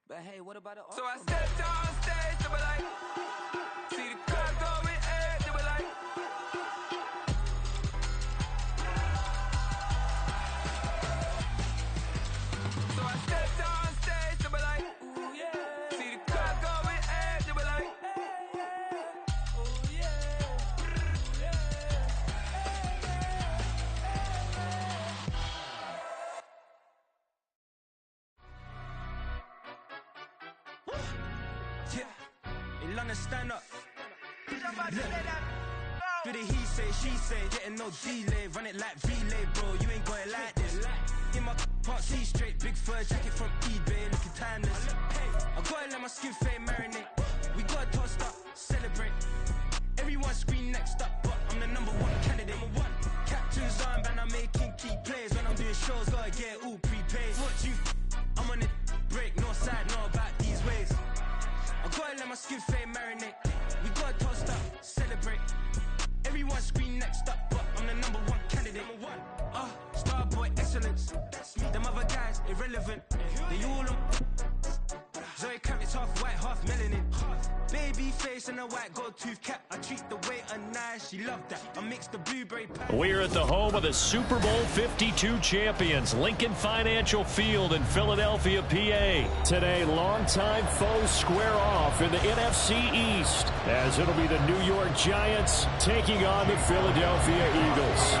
But hey, what about it? So I stepped on stage, they were like, see the crowd going ahead, they were like, so I stepped on stage, they were like, ooh yeah, see the crowd going ahead, they were like, ooh yeah, yeah. In London, stand up. Do the he say, she say, getting no delay. Run it like relay, bro, you ain't got it like this. In my can't see straight, big fur jacket from eBay, looking timeless. I gotta let my skin fade marinate. We gotta toast up, celebrate. Everyone scream next up, but I'm the number one candidate. Captain's armband, I'm making key plays. When I'm doing shows, gotta get all prepaid. What you I'm on it, break, no side, no about these ways. I gotta let my skin fade marinate. We gotta toast up, celebrate. Everyone scream next up, but I'm the number one candidate. Starboy excellence. Them other guys irrelevant. They all on. Zoe Kravitz half white, half melanin. Baby face and a white gold tooth cap. I treat the waiter nice, she loved that. I mix the blueberry pie. We're at the home of the Super Bowl 52 champions, Lincoln Financial Field in Philadelphia, PA. Today, longtime foes square off in the NFC East, as it'll be the New York Giants taking on the Philadelphia Eagles.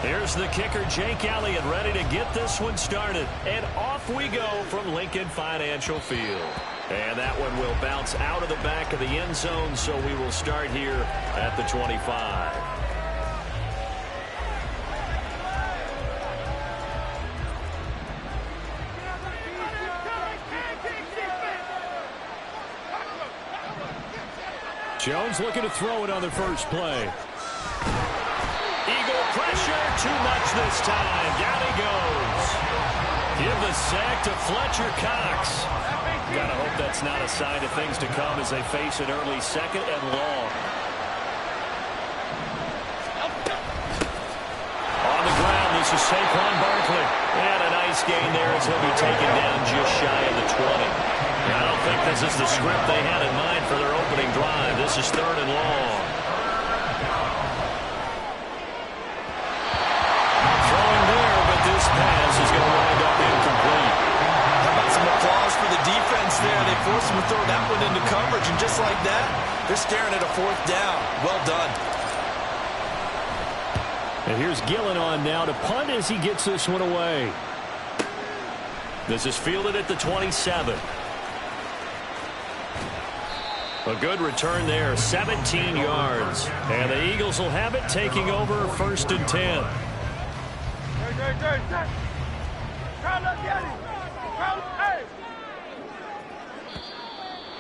Here's the kicker, Jake Elliott, ready to get this one started. And off we go from Lincoln Financial Field. And that one will bounce out of the back of the end zone, so we will start here at the 25. Jones looking to throw it on the first play. Eagle pressure, too much this time. Down he goes. Give the sack to Fletcher Cox. Gotta hope that's not a sign of things to come as they face an early second and long. On the ground, this is Saquon Barkley. And a nice gain there as he'll be taken down just shy of the 20. I don't think this is the script they had in mind for their opening drive. This is 3rd and long. This pass is going to wind up incomplete. How about some applause for the defense there? They forced him to throw that one into coverage, and just like that, they're staring at a 4th down. Well done. And here's Gillen on now to punt as he gets this one away. This is fielded at the 27. A good return there, 17 yards. And the Eagles will have it, taking over 1st and 10.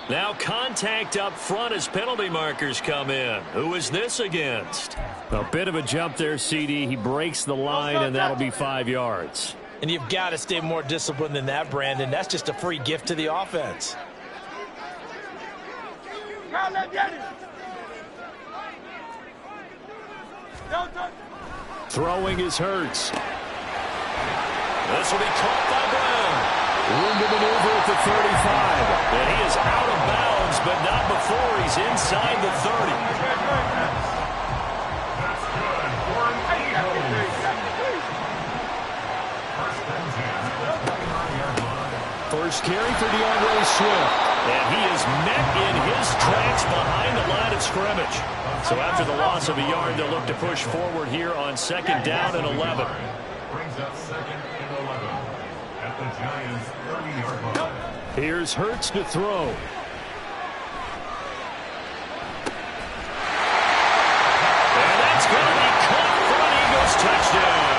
Now contact up front as penalty markers come in. Who is this against? A bit of a jump there, CD. He breaks the line, and that'll be 5 yards. And you've got to stay more disciplined than that, Brandon. That's just a free gift to the offense. Throwing is Hurts. This will be caught by Brown. Room to maneuver at the 35. And he is out of bounds, but not before he's inside the 30. First carry for DeAndre Swift. And he is met in his tracks behind the line of scrimmage. So after the loss of a yard, they'll look to push forward here on 2nd down and 11. Brings up 2nd and 11 at the Giants' 30-yard line. Here's Hurts to throw. And that's going to be caught for an Eagles touchdown.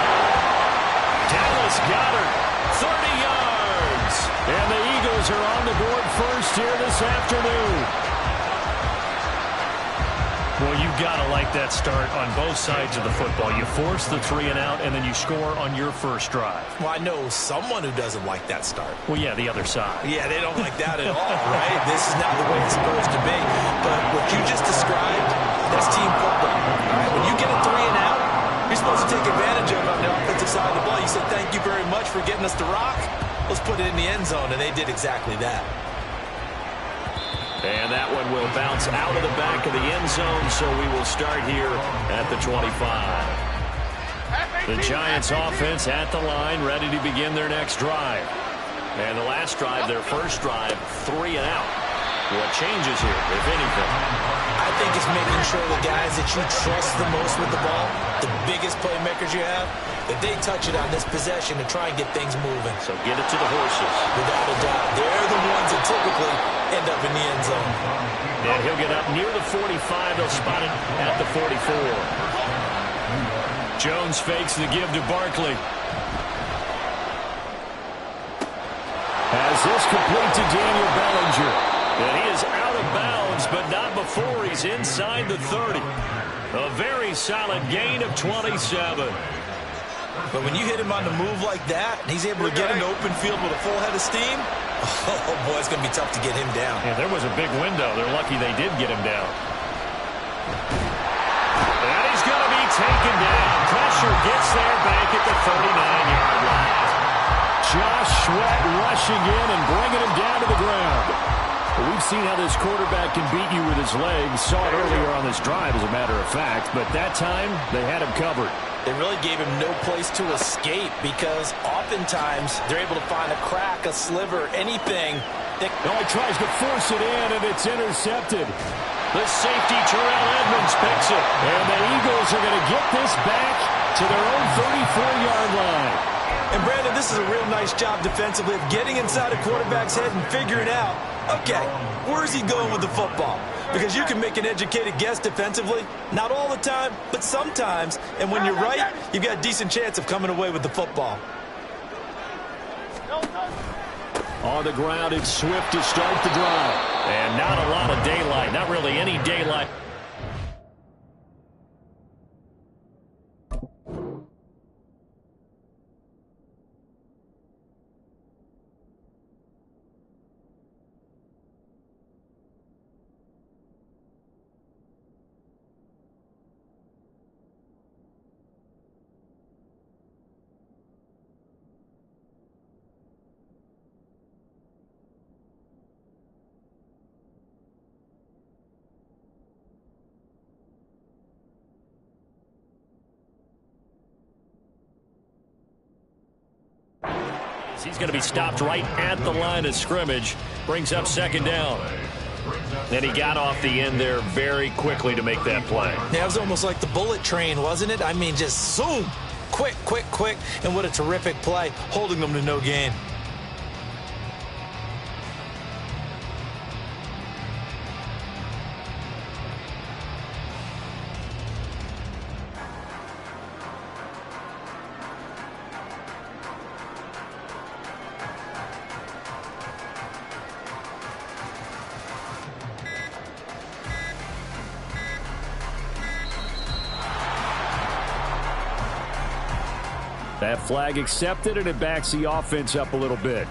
Dallas Goedert, 30 yards. And the Eagles are on the board first here this afternoon. Well, you've got to like that start on both sides of the football. You force the 3 and out, and then you score on your first drive. Well, I know someone who doesn't like that start. Well, yeah, the other side. Yeah, they don't like that at all, right? This is not the way it's supposed to be. But what you just described, that's team football. Right? When you get a 3 and out, you're supposed to take advantage of it on the offensive side of the ball. You say, thank you very much for getting us the rock. let's put it in the end zone, and they did exactly that. And that one will bounce out of the back of the end zone, so we will start here at the 25. The Giants offense at the line, ready to begin their next drive. And the last drive, their first drive, 3 and out. What changes here, if anything? I think it's making sure the guys that you trust the most with the ball, the biggest playmakers you have, that they touch it on this possession to try and get things moving. So get it to the horses. Without a doubt. They're the ones that typically end up in the end zone. And he'll get up near the 45. They'll spot it at the 44. Jones fakes the give to Barkley. Has this complete to Daniel Bellinger. And he is out of bounds, but not before he's inside the 30. A very solid gain of 27. But when you hit him on the move like that, and he's able to get into open field with a full head of steam, oh boy, it's going to be tough to get him down. Yeah, there was a big window. They're lucky they did get him down. And he's going to be taken down. Pressure gets there back at the 39-yard line. Josh Sweat rushing in and bringing him down to the ground. Well, we've seen how this quarterback can beat you with his legs. Saw it earlier on this drive, as a matter of fact. But that time, they had him covered. They really gave him no place to escape because oftentimes they're able to find a crack, a sliver, anything. No, he tries to force it in, and it's intercepted. The safety, Terrell Edmonds, picks it. And the Eagles are going to get this back to their own 34-yard line. And, Brandon, this is a real nice job defensively of getting inside a quarterback's head and figuring out, okay, where's he going with the football? Because you can make an educated guess defensively. Not all the time, but sometimes. And when you're right, you've got a decent chance of coming away with the football. On the ground, it's Swift to start the drive. And not a lot of daylight. Not really any daylight. He's going to be stopped right at the line of scrimmage. Brings up second down. And he got off the end there very quickly to make that play. Yeah, it was almost like the bullet train, wasn't it? I mean, just zoom. Quick, quick, quick. And what a terrific play, holding them to no gain. That flag accepted, and it backs the offense up a little bit.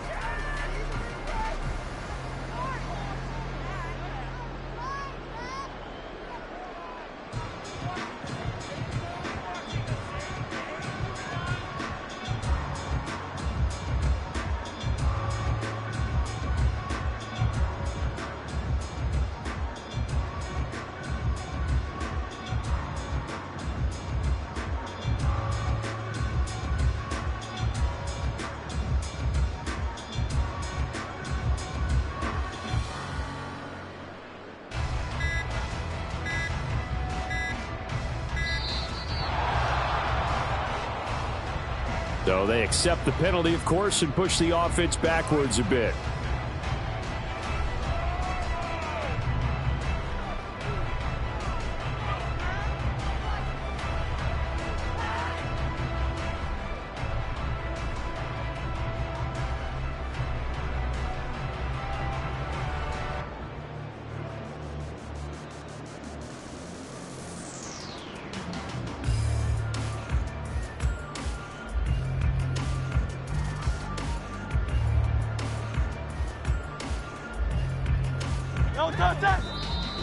So they accept the penalty, of course, and push the offense backwards a bit.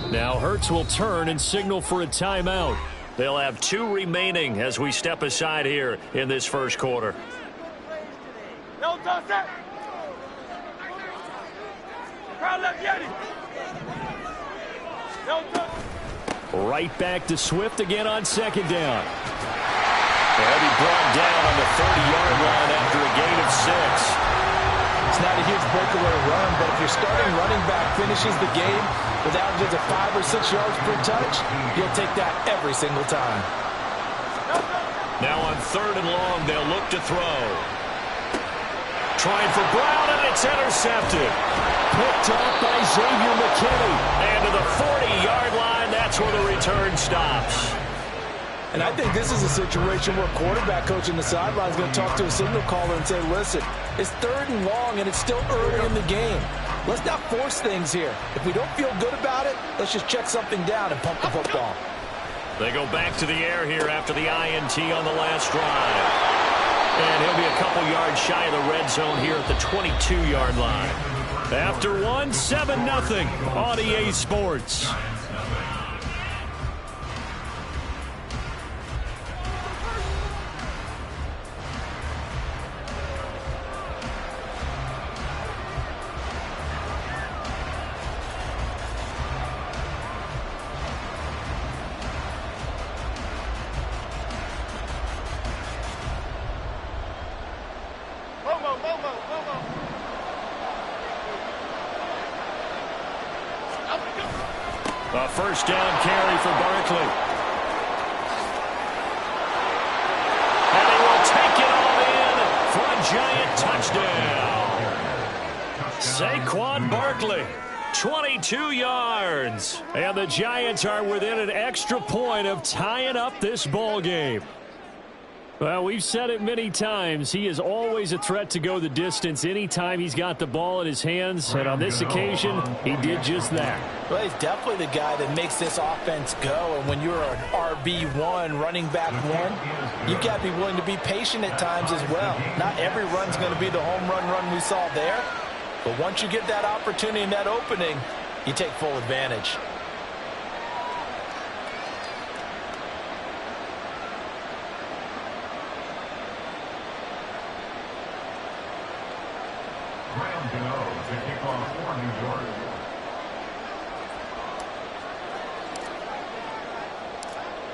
Now Hurts will turn and signal for a timeout. They'll have 2 remaining as we step aside here in this first quarter. Right back to Swift again on second down. They'll be brought down on the 30-yard line after a gain of 6. It's not a huge breakaway run, but if your starting running back finishes the game with averages of 5 or 6 yards per touch, you'll take that every single time. Now on 3rd and long, they'll look to throw. Trying for Brown, and it's intercepted. Picked off by Xavier McKinney. And to the 40-yard line, that's where the return stops. And I think this is a situation where quarterback coach on the sideline is going to talk to a signal caller and say, listen, it's 3rd and long, and it's still early in the game. Let's not force things here. If we don't feel good about it, let's just check something down and pump the football. They go back to the air here after the INT on the last drive. And he'll be a couple yards shy of the red zone here at the 22-yard line. After 1, 7-0 on EA Sports. A first down carry for Barkley. And he will take it all in for a giant touchdown. Saquon Barkley, 22 yards. And the Giants are within an extra point of tying up this ball game. Well, we've said it many times. He is always a threat to go the distance anytime he's got the ball in his hands. And on this occasion, he did just that. Well, he's definitely the guy that makes this offense go. And when you're an RB1, running back one, you've got to be willing to be patient at times as well. Not every run's going to be the home run we saw there. But once you get that opportunity and that opening, you take full advantage.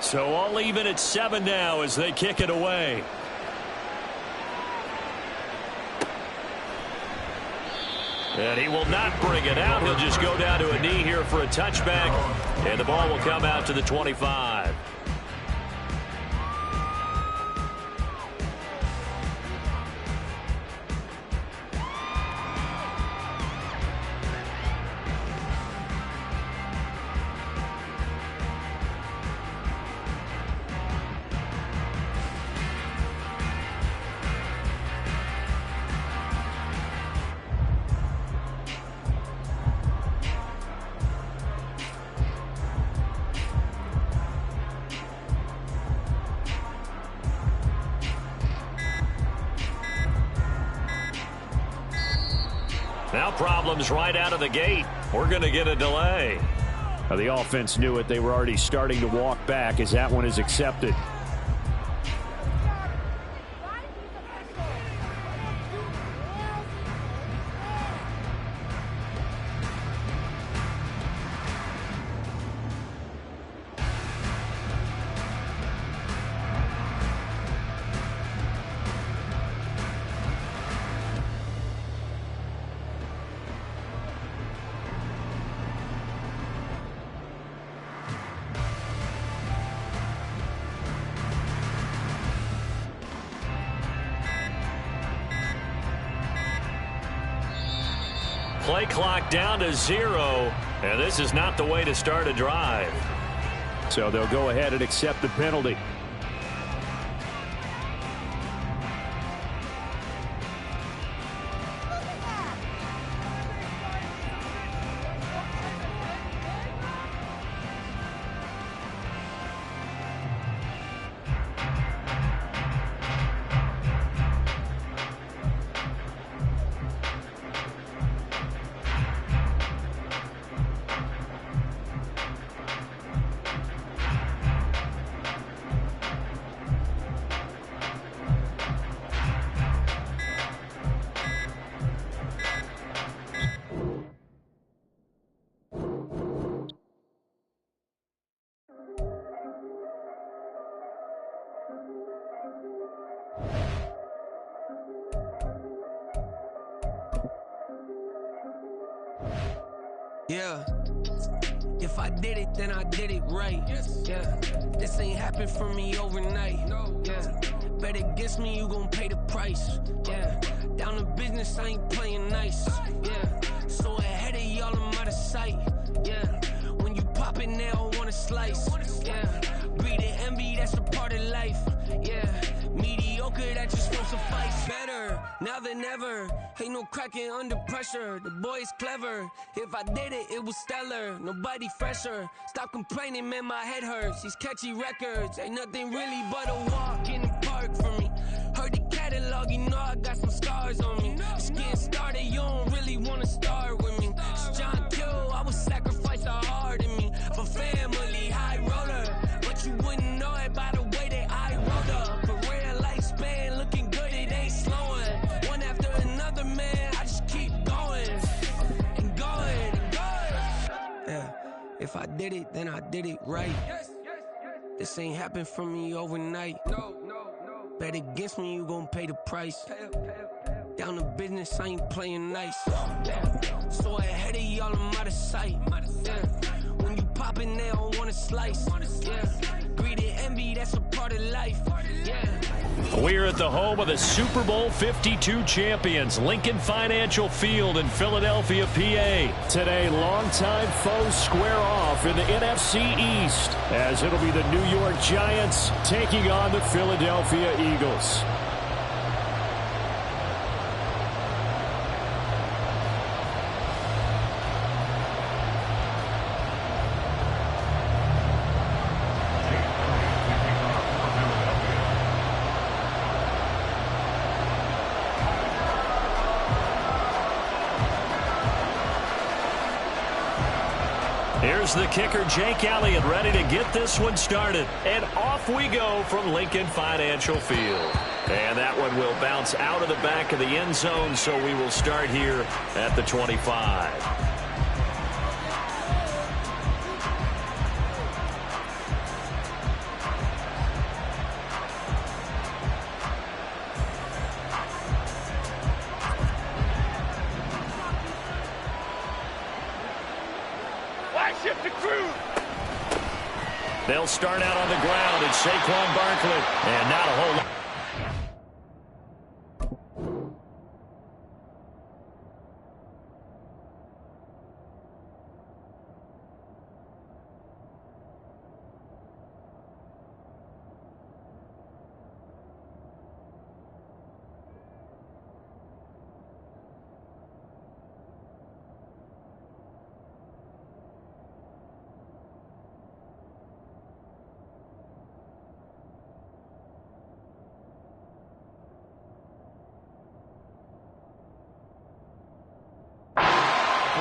So all even at 7 now as they kick it away. And he will not bring it out. He'll just go down to a knee here for a touchback. And the ball will come out to the 25. Now problems right out of the gate. We're going to get a delay. Now the offense knew it. They were already starting to walk back as that one is accepted. Play clock down to 0, and this is not the way to start a drive. So they'll go ahead and accept the penalty. Yeah. If I did it, then I did it right. Yeah. This ain't happened for me overnight. Yeah. Bet against me, you gon' pay the price. Yeah. Down to business, I ain't playing nice. Yeah. So ahead of y'all, I'm out of sight. Yeah. When you pop it, they don't wanna slice. Yeah. Breed and envy, that's a part of life. Yeah. Mediocre, that just won't suffice. Better now than ever. Ain't no cracking under pressure. The boy's clever. If I did it, it was stellar. Nobody fresher. Stop complaining, man, my head hurts. These catchy records ain't nothing really but a walk in the park for me. Heard the catalog, you know I got some scars on me. Just getting started, you don't really wanna start with me. It's John Kill, I would sacrifice a heart in me for family, high roller. But you wouldn't know it by the way that I rolled up. Career lifespan looking good, it ain't slowing. One after another, man, I just keep going and going and going. Yeah, if I did it, then I did it right. This ain't happened for me overnight. Bet against me, you gon' pay the price. Down to business, I ain't playing nice. Yeah. So ahead of y'all, I'm out of sight. Yeah. When you poppin', they don't wanna slice. Yeah. Greed and envy, that's a part of life. Yeah. We're at the home of the Super Bowl 52 champions, Lincoln Financial Field in Philadelphia, PA. Today, longtime foes square off in the NFC East, as it'll be the New York Giants taking on the Philadelphia Eagles. Here's the kicker, Jake Elliott, ready to get this one started. And off we go from Lincoln Financial Field. And that one will bounce out of the back of the end zone, so we will start here at the 25. They'll start out on the ground. It's Saquon Barkley. And not a whole lot.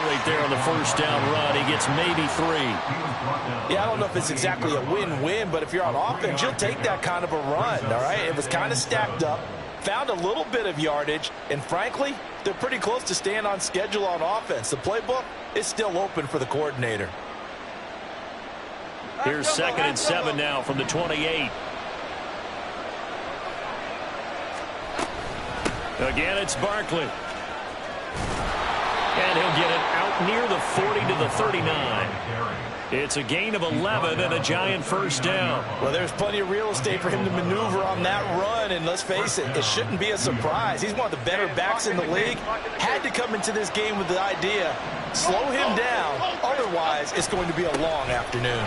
Right there on the first down run. He gets maybe 3. Yeah, I don't know if it's exactly a win-win, but if you're on offense, you'll take that kind of a run, all right? It was kind of stacked up, found a little bit of yardage, and frankly, they're pretty close to staying on schedule on offense. The playbook is still open for the coordinator. Here's 2nd and 7 now from the 28. Again, it's Barkley. And he'll get it out near the 40 to the 39. It's a gain of 11 and a Giant first down. Well, there's plenty of real estate for him to maneuver on that run, and let's face it, it shouldn't be a surprise. He's one of the better backs in the league. Had to come into this game with the idea, slow him down, otherwise it's going to be a long afternoon.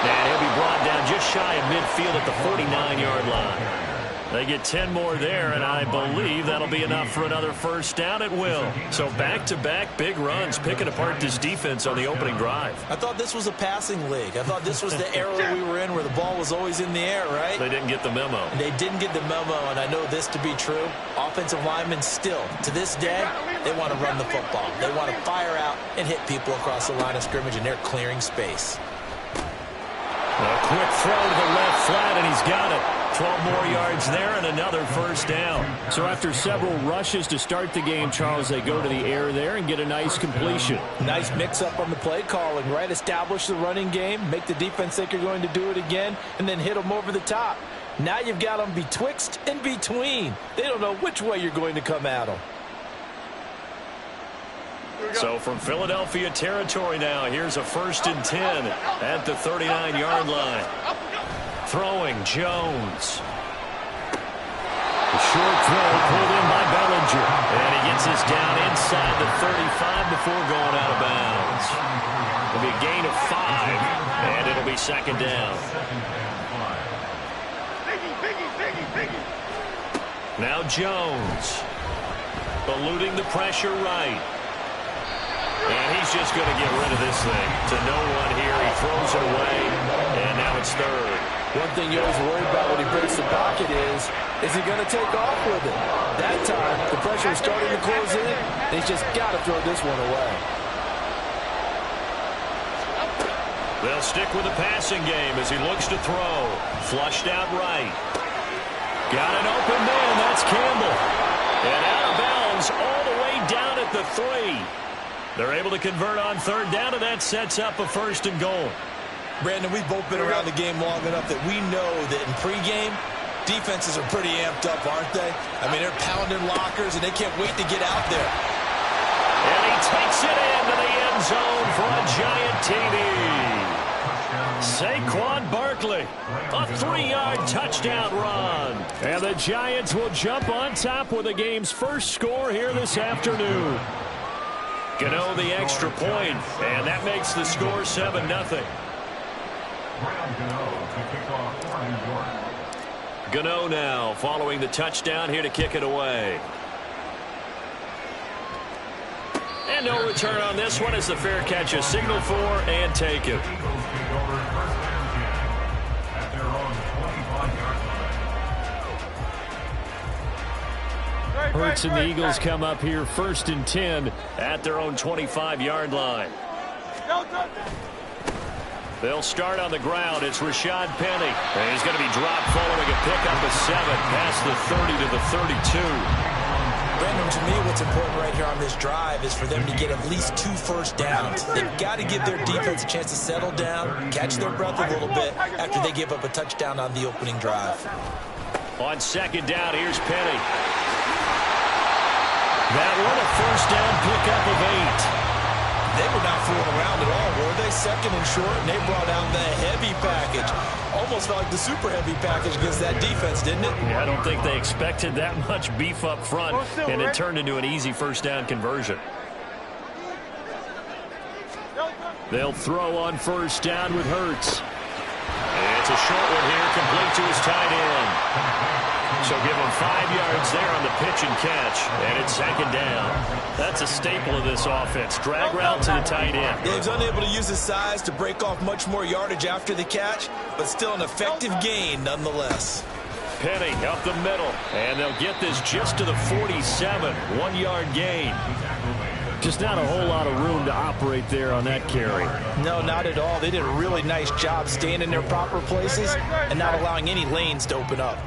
And he'll be brought down just shy of midfield at the 49-yard line. They get 10 more there, and I believe that'll be enough for another first down. It will. So back-to-back big runs, picking apart this defense on the opening drive. I thought this was a passing league. I thought this was the era we were in where the ball was always in the air, right? They didn't get the memo. They didn't get the memo, and I know this to be true. Offensive linemen still, to this day, they want to run the football. They want to fire out and hit people across the line of scrimmage, and they're clearing space. A quick throw to the left flat, and he's got it. 12 more yards there and another first down. So after several rushes to start the game, Charles, they go to the air there and get a nice completion. Nice mix-up on the play calling, right? Establish the running game, make the defense think you're going to do it again, and then hit them over the top. Now you've got them betwixt and between. They don't know which way you're going to come at them. So from Philadelphia territory now, here's a 1st and 10 at the 39-yard line. Throwing Jones. The short throw pulled in by Bellinger. And he gets us down inside the 35 before going out of bounds. It'll be a gain of 5, and it'll be 2nd down. Now Jones. Eluding the pressure right. And he's just going to get rid of this thing to no one here. He throws it away, and now it's 3rd. One thing you always worry about when he breaks the pocket is he going to take off with it? That time, the pressure is starting to close in, and he's just got to throw this one away. They'll stick with the passing game as he looks to throw. Flushed out right. Got an open man. That's Campbell. And out of bounds all the way down at the 3. They're able to convert on 3rd down, and that sets up a 1st and goal. Brandon, we've both been around the game long enough that we know that in pregame, defenses are pretty amped up, aren't they? I mean, they're pounding lockers, and they can't wait to get out there. And he takes it into the end zone for a giant TD. Saquon Barkley, a 3-yard touchdown run. And the Giants will jump on top with the game's first score here this afternoon. Gano the extra point, and that makes the score 7-0. Gano now following the touchdown here to kick it away. And no return on this one as the fair catch is signaled for and taken. Hurts and the Eagles come up here 1st and 10 at their own 25-yard line. They'll start on the ground. It's Rashad Penny. And he's going to be dropped following a pickup of 7 past the 30 to the 32. Brandon, to me, what's important right here on this drive is for them to get at least 2 first downs. They've got to give their defense a chance to settle down, catch their breath a little bit after they give up a touchdown on the opening drive. On 2nd down, here's Penny. That one a 1st down pickup of 8. They were not fooling around at all, were they? 2nd and short, and they brought out the heavy package. Almost felt like the super heavy package against that defense, didn't it? Yeah, I don't think they expected that much beef up front, and it turned into an easy 1st down conversion. They'll throw on 1st down with Hurts. It's a short one here, complete to his tight end. So give him 5 yards there on the pitch and catch, and it's 2nd down. That's a staple of this offense. Drag route to the tight end. Yeah, he's unable to use his size to break off much more yardage after the catch, but still an effective gain nonetheless. Penny up the middle, and they'll get this just to the 47. 1-yard gain. Just not a whole lot of room to operate there on that carry. No, not at all. They did a really nice job staying in their proper places and not allowing any lanes to open up.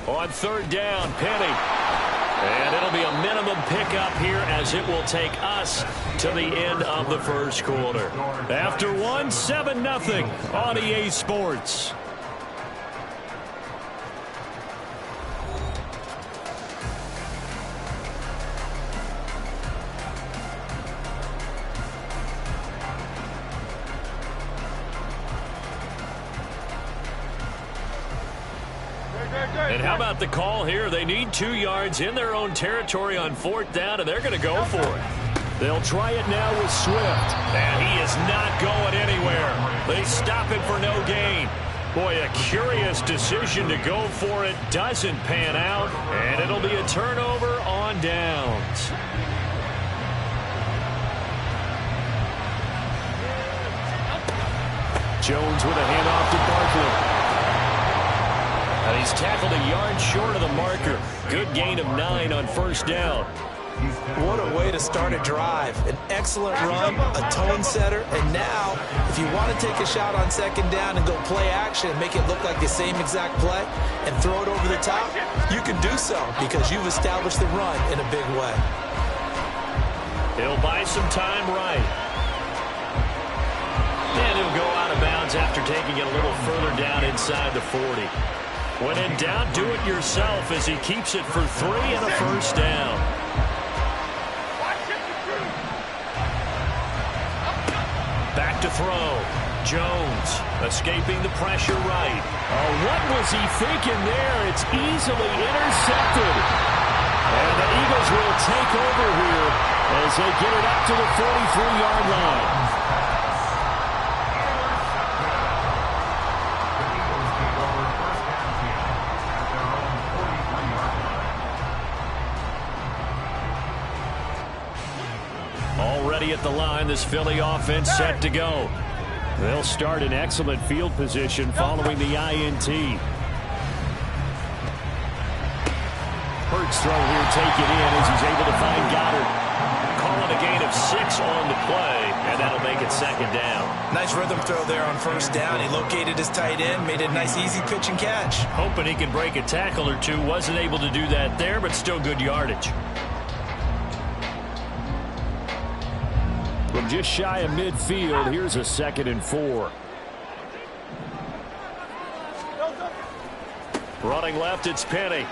On 3rd down, Penny. And it'll be a minimum pickup here as it will take us to the end of the 1st quarter. After 1, 7-0 on EA Sports. And how about the call here? They need 2 yards in their own territory on 4th down, and they're going to go for it. They'll try it now with Swift. And he is not going anywhere. They stop him for no gain. Boy, a curious decision to go for it. Doesn't pan out, and it'll be a turnover on downs. Jones with a handoff to Barkley. And he's tackled a yard short of the marker. Good gain of 9 on 1st down. What a way to start a drive. An excellent run, a tone setter, and now, if you want to take a shot on 2nd down and go play action and make it look like the same exact play and throw it over the top, you can do so because you've established the run in a big way. He'll buy some time right. And he'll go out of bounds after taking it a little further down inside the 40. When in doubt, do it yourself as he keeps it for 3 and a first down. Back to throw. Jones escaping the pressure right. Oh, what was he thinking there? It's easily intercepted. And the Eagles will take over here as they get it up to the 43-yard line. Already at the line, this Philly offense set to go. They'll start in excellent field position following the INT. Hurts throw here, take it in as he's able to find Goddard. Calling a gain of 6 on the play, and that'll make it second down. Nice rhythm throw there on first down. He located his tight end, made a nice easy pitch and catch. Hoping he can break a tackle or two. Wasn't able to do that there, but still good yardage. From just shy of midfield, here's a 2nd and 4. Running left, it's Penny.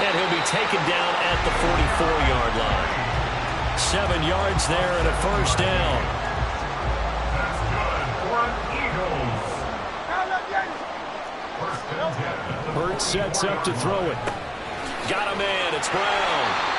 And he'll be taken down at the 44-yard line. 7 yards there and a first down. Hurts sets up to throw it. Got a man, it's Brown.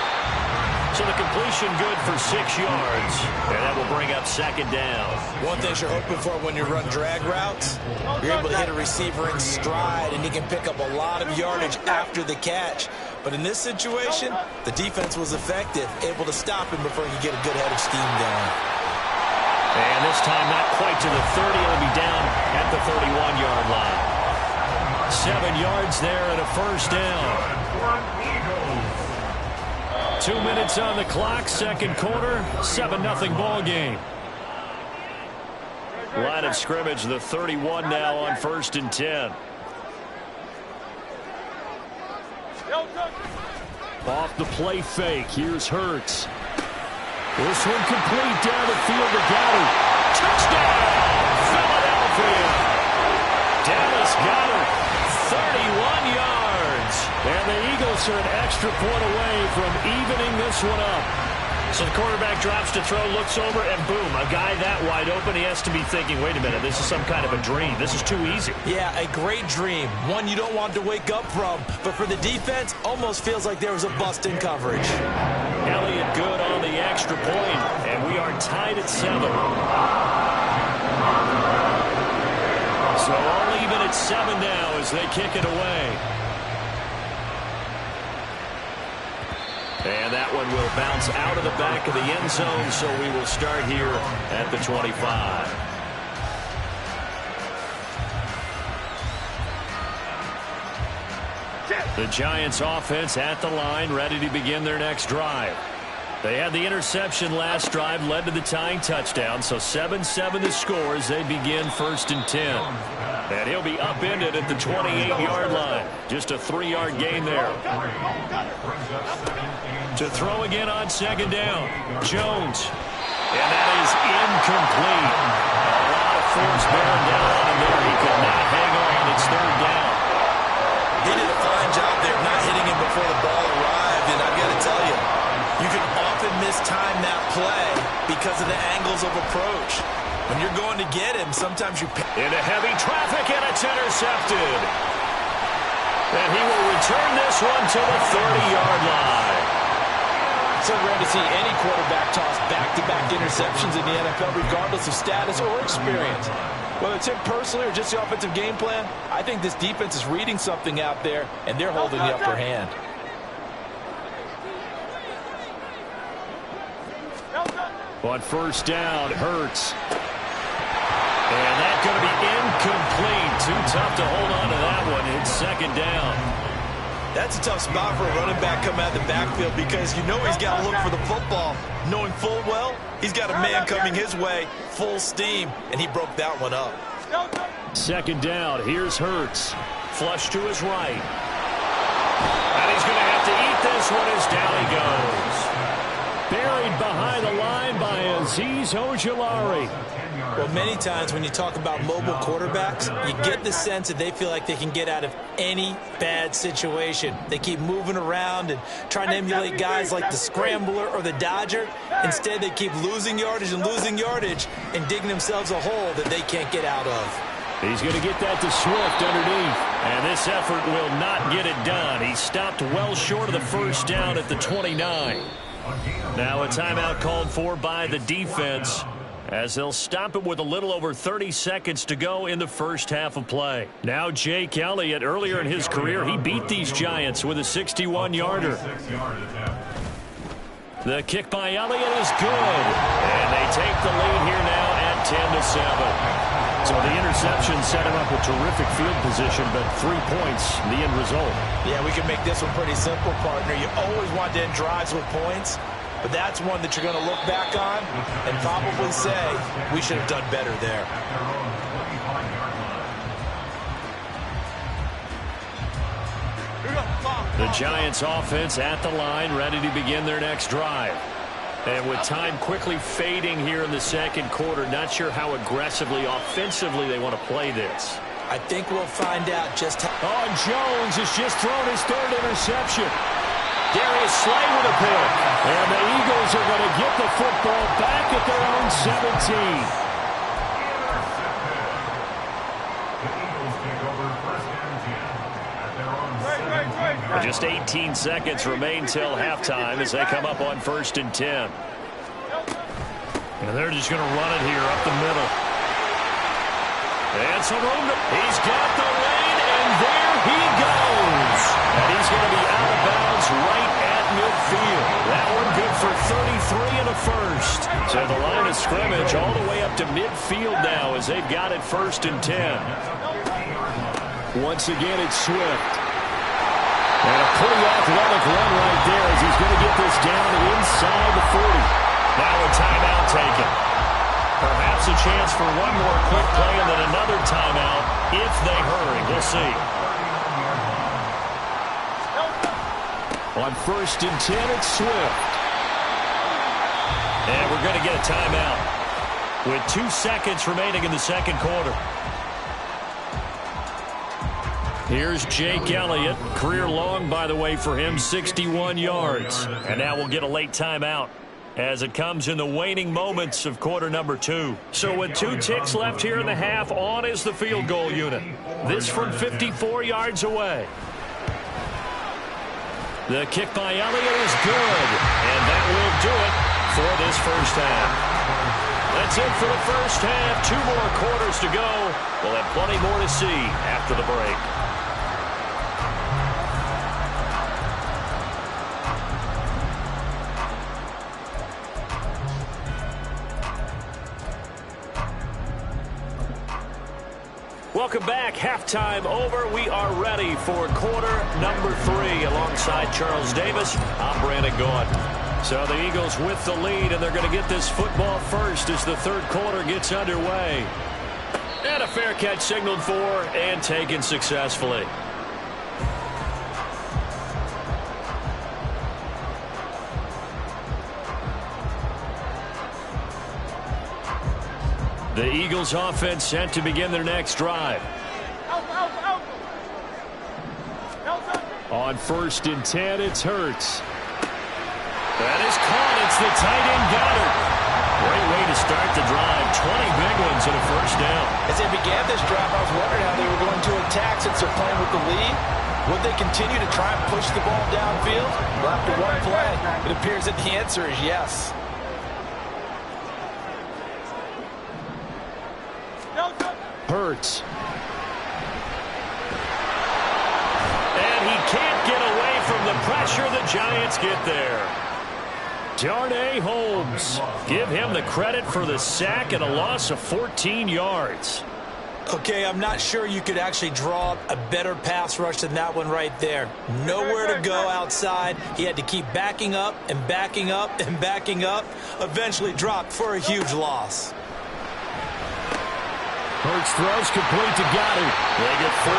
So the completion good for 6 yards. And that will bring up 2nd down. One thing you're hoping for when you run drag routes, you're able to hit a receiver in stride, and he can pick up a lot of yardage after the catch. But in this situation, the defense was effective, able to stop him before he could get a good head of steam going. And this time not quite to the 30. It'll be down at the 31-yard line. 7 yards there and a first down. 2 minutes on the clock, second quarter, 7-0 ball game. Line of scrimmage, the 31 now on 1st and 10. Off the play fake, here's Hurts. This one complete down the field to Goddard. Touchdown, Philadelphia. Dallas Goddard, 31 yards. And the Eagles are an extra point away from evening this one up. So the quarterback drops to throw, looks over, and boom, a guy that wide open, he has to be thinking, wait a minute, this is some kind of a dream. This is too easy. Yeah, a great dream. One you don't want to wake up from. But for the defense, almost feels like there was a bust in coverage. Elliott good on the extra point, and we are tied at 7. So all even at 7 now as they kick it away. And that one will bounce out of the back of the end zone, so we will start here at the 25. The Giants offense at the line, ready to begin their next drive. They had the interception last drive, led to the tying touchdown, so 7-7 the score as they begin 1st and 10. And he'll be upended at the 28-yard line. Just a 3-yard gain there. To throw again on 2nd down. Jones. And that is incomplete. A lot of force bearing down on him there. He could not hang on. It's 3rd down. He did a fine job there not hitting him before the ball arrived. And I've got to tell you, you can often mistime that play because of the angles of approach. When you're going to get him, sometimes you... Into heavy traffic, and it's intercepted. And he will return this one to the 30-yard line. So rare to see any quarterback toss back-to-back interceptions in the NFL, regardless of status or experience. Whether it's him personally or just the offensive game plan, I think this defense is reading something out there, and they're holding the upper hand. On 1st down, Hurts. And that's going to be incomplete. Too tough to hold on to that one. It's 2nd down. That's a tough spot for a running back coming out of the backfield because you know he's got to look for the football, knowing full well he's got a man coming his way, full steam, and he broke that one up. 2nd down, here's Hurts. Flush to his right. And he's going to have to eat this one as down he goes. Buried behind the line by Azeez Ojulari. Well, many times when you talk about mobile quarterbacks, you get the sense that they feel like they can get out of any bad situation. They keep moving around and trying to emulate guys like the Scrambler or the Dodger. Instead, they keep losing yardage and digging themselves a hole that they can't get out of. He's going to get that to Swift underneath. And this effort will not get it done. He stopped well short of the first down at the 29. Now a timeout called for by the defense, as they'll stop it with a little over 30 seconds to go in the first half of play. Now Jake Elliott, earlier in his career, he beat these Giants with a 61-yarder. The kick by Elliott is good, and they take the lead here now at 10-7. So the interception set him up a terrific field position, but 3 points, the end result. Yeah, we can make this one pretty simple, partner. You always want to end drives with points, but that's one that you're going to look back on and probably say, we should have done better there. The Giants offense at the line, ready to begin their next drive. And with time quickly fading here in the second quarter, not sure how aggressively, offensively they want to play this. I think we'll find out just how. Oh, Jones has just thrown his third interception. Darius Slay with a pick. And the Eagles are going to get the football back at their own 17. Just 18 seconds remain till halftime as they come up on 1st and 10. And they're just going to run it here up the middle. And some room. He's got the lane, and there he goes. And he's going to be out of bounds right at midfield. That one good for 33 and a first. So the line of scrimmage all the way up to midfield now as they've got it 1st and 10. Once again, it's Swift. And a pretty athletic run right there as he's going to get this down inside the 40. Now a timeout taken. Perhaps a chance for one more quick play and then another timeout if they hurry. We'll see. On 1st and 10, it's Swift. And we're going to get a timeout with 2 seconds remaining in the second quarter. Here's Jake Elliott. Career long, by the way, for him, 61 yards. And now we'll get a late timeout as it comes in the waning moments of quarter number 2. So with 2 ticks left here in the half, on is the field goal unit. This from 54 yards away. The kick by Elliott is good. And that will do it for this first half. That's it for the first half. 2 more quarters to go. We'll have plenty more to see after the break. Welcome back. Halftime over. We are ready for quarter number 3 alongside Charles Davis. I'm Brandon Gordon. So the Eagles with the lead, and they're going to get this football first as the third quarter gets underway. And a fair catch signaled for and taken successfully. The Eagles offense set to begin their next drive. On 1st and 10, it's Hurts. That is caught. It's the tight end Goddard. Great way to start the drive. 20 big ones and a first down. As they began this drive, I was wondering how they were going to attack since they're playing with the lead. Would they continue to try and push the ball downfield? Well, after one play, it appears that the answer is yes. Hurts. And he can't get away from the pressure. The Giants get there. Darnay Holmes. Give him the credit for the sack and a loss of 14 yards. Okay, I'm not sure you could actually draw up a better pass rush than that one right there. Nowhere to go outside. He had to keep backing up and backing up and backing up. Eventually dropped for a huge loss. Hurts throws complete to Goddard. They get 14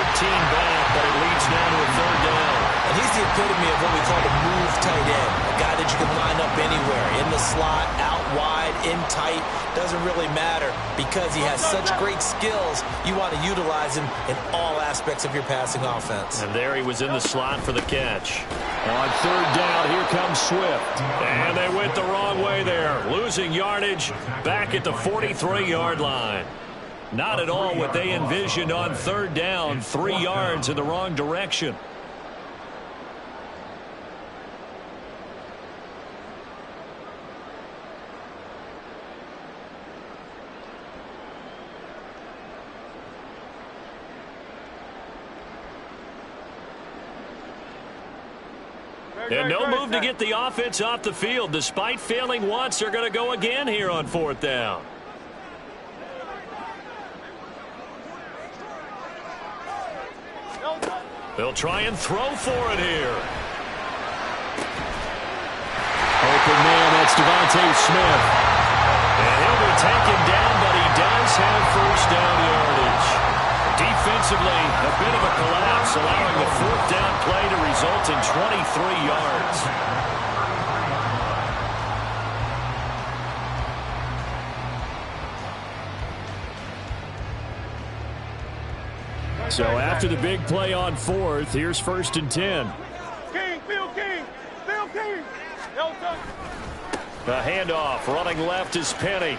back, but it leads down to a third down. And He's the epitome of what we call a move tight end, a guy that you can line up anywhere, in the slot, out wide, in tight, doesn't really matter because he has such great skills. You want to utilize him in all aspects of your passing offense. And there he was in the slot for the catch. On third down, here comes Swift. And they went the wrong way there, losing yardage back at the 43-yard line. Not at all what they envisioned on third down, 3 yards in the wrong direction. And no move to get the offense off the field. Despite failing once, they're going to go again here on fourth down. They'll try and throw for it here. Open man, that's Devontae Smith. And he'll be taken down, but he does have first down yardage. Defensively, a bit of a collapse, allowing the fourth down play to result in 23 yards. So after the big play on fourth, here's first and 10. Bill King. The handoff, running left is Penny.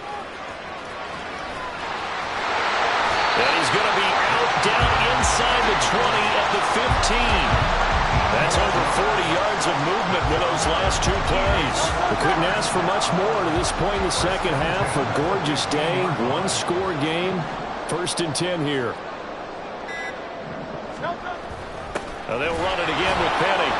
And he's going to be out down inside the 20 at the 15. That's over 40 yards of movement with those last 2 plays. We couldn't ask for much more to this point in the second half. A gorgeous day, 1-score game. First and 10 here. They'll run it again with Penny.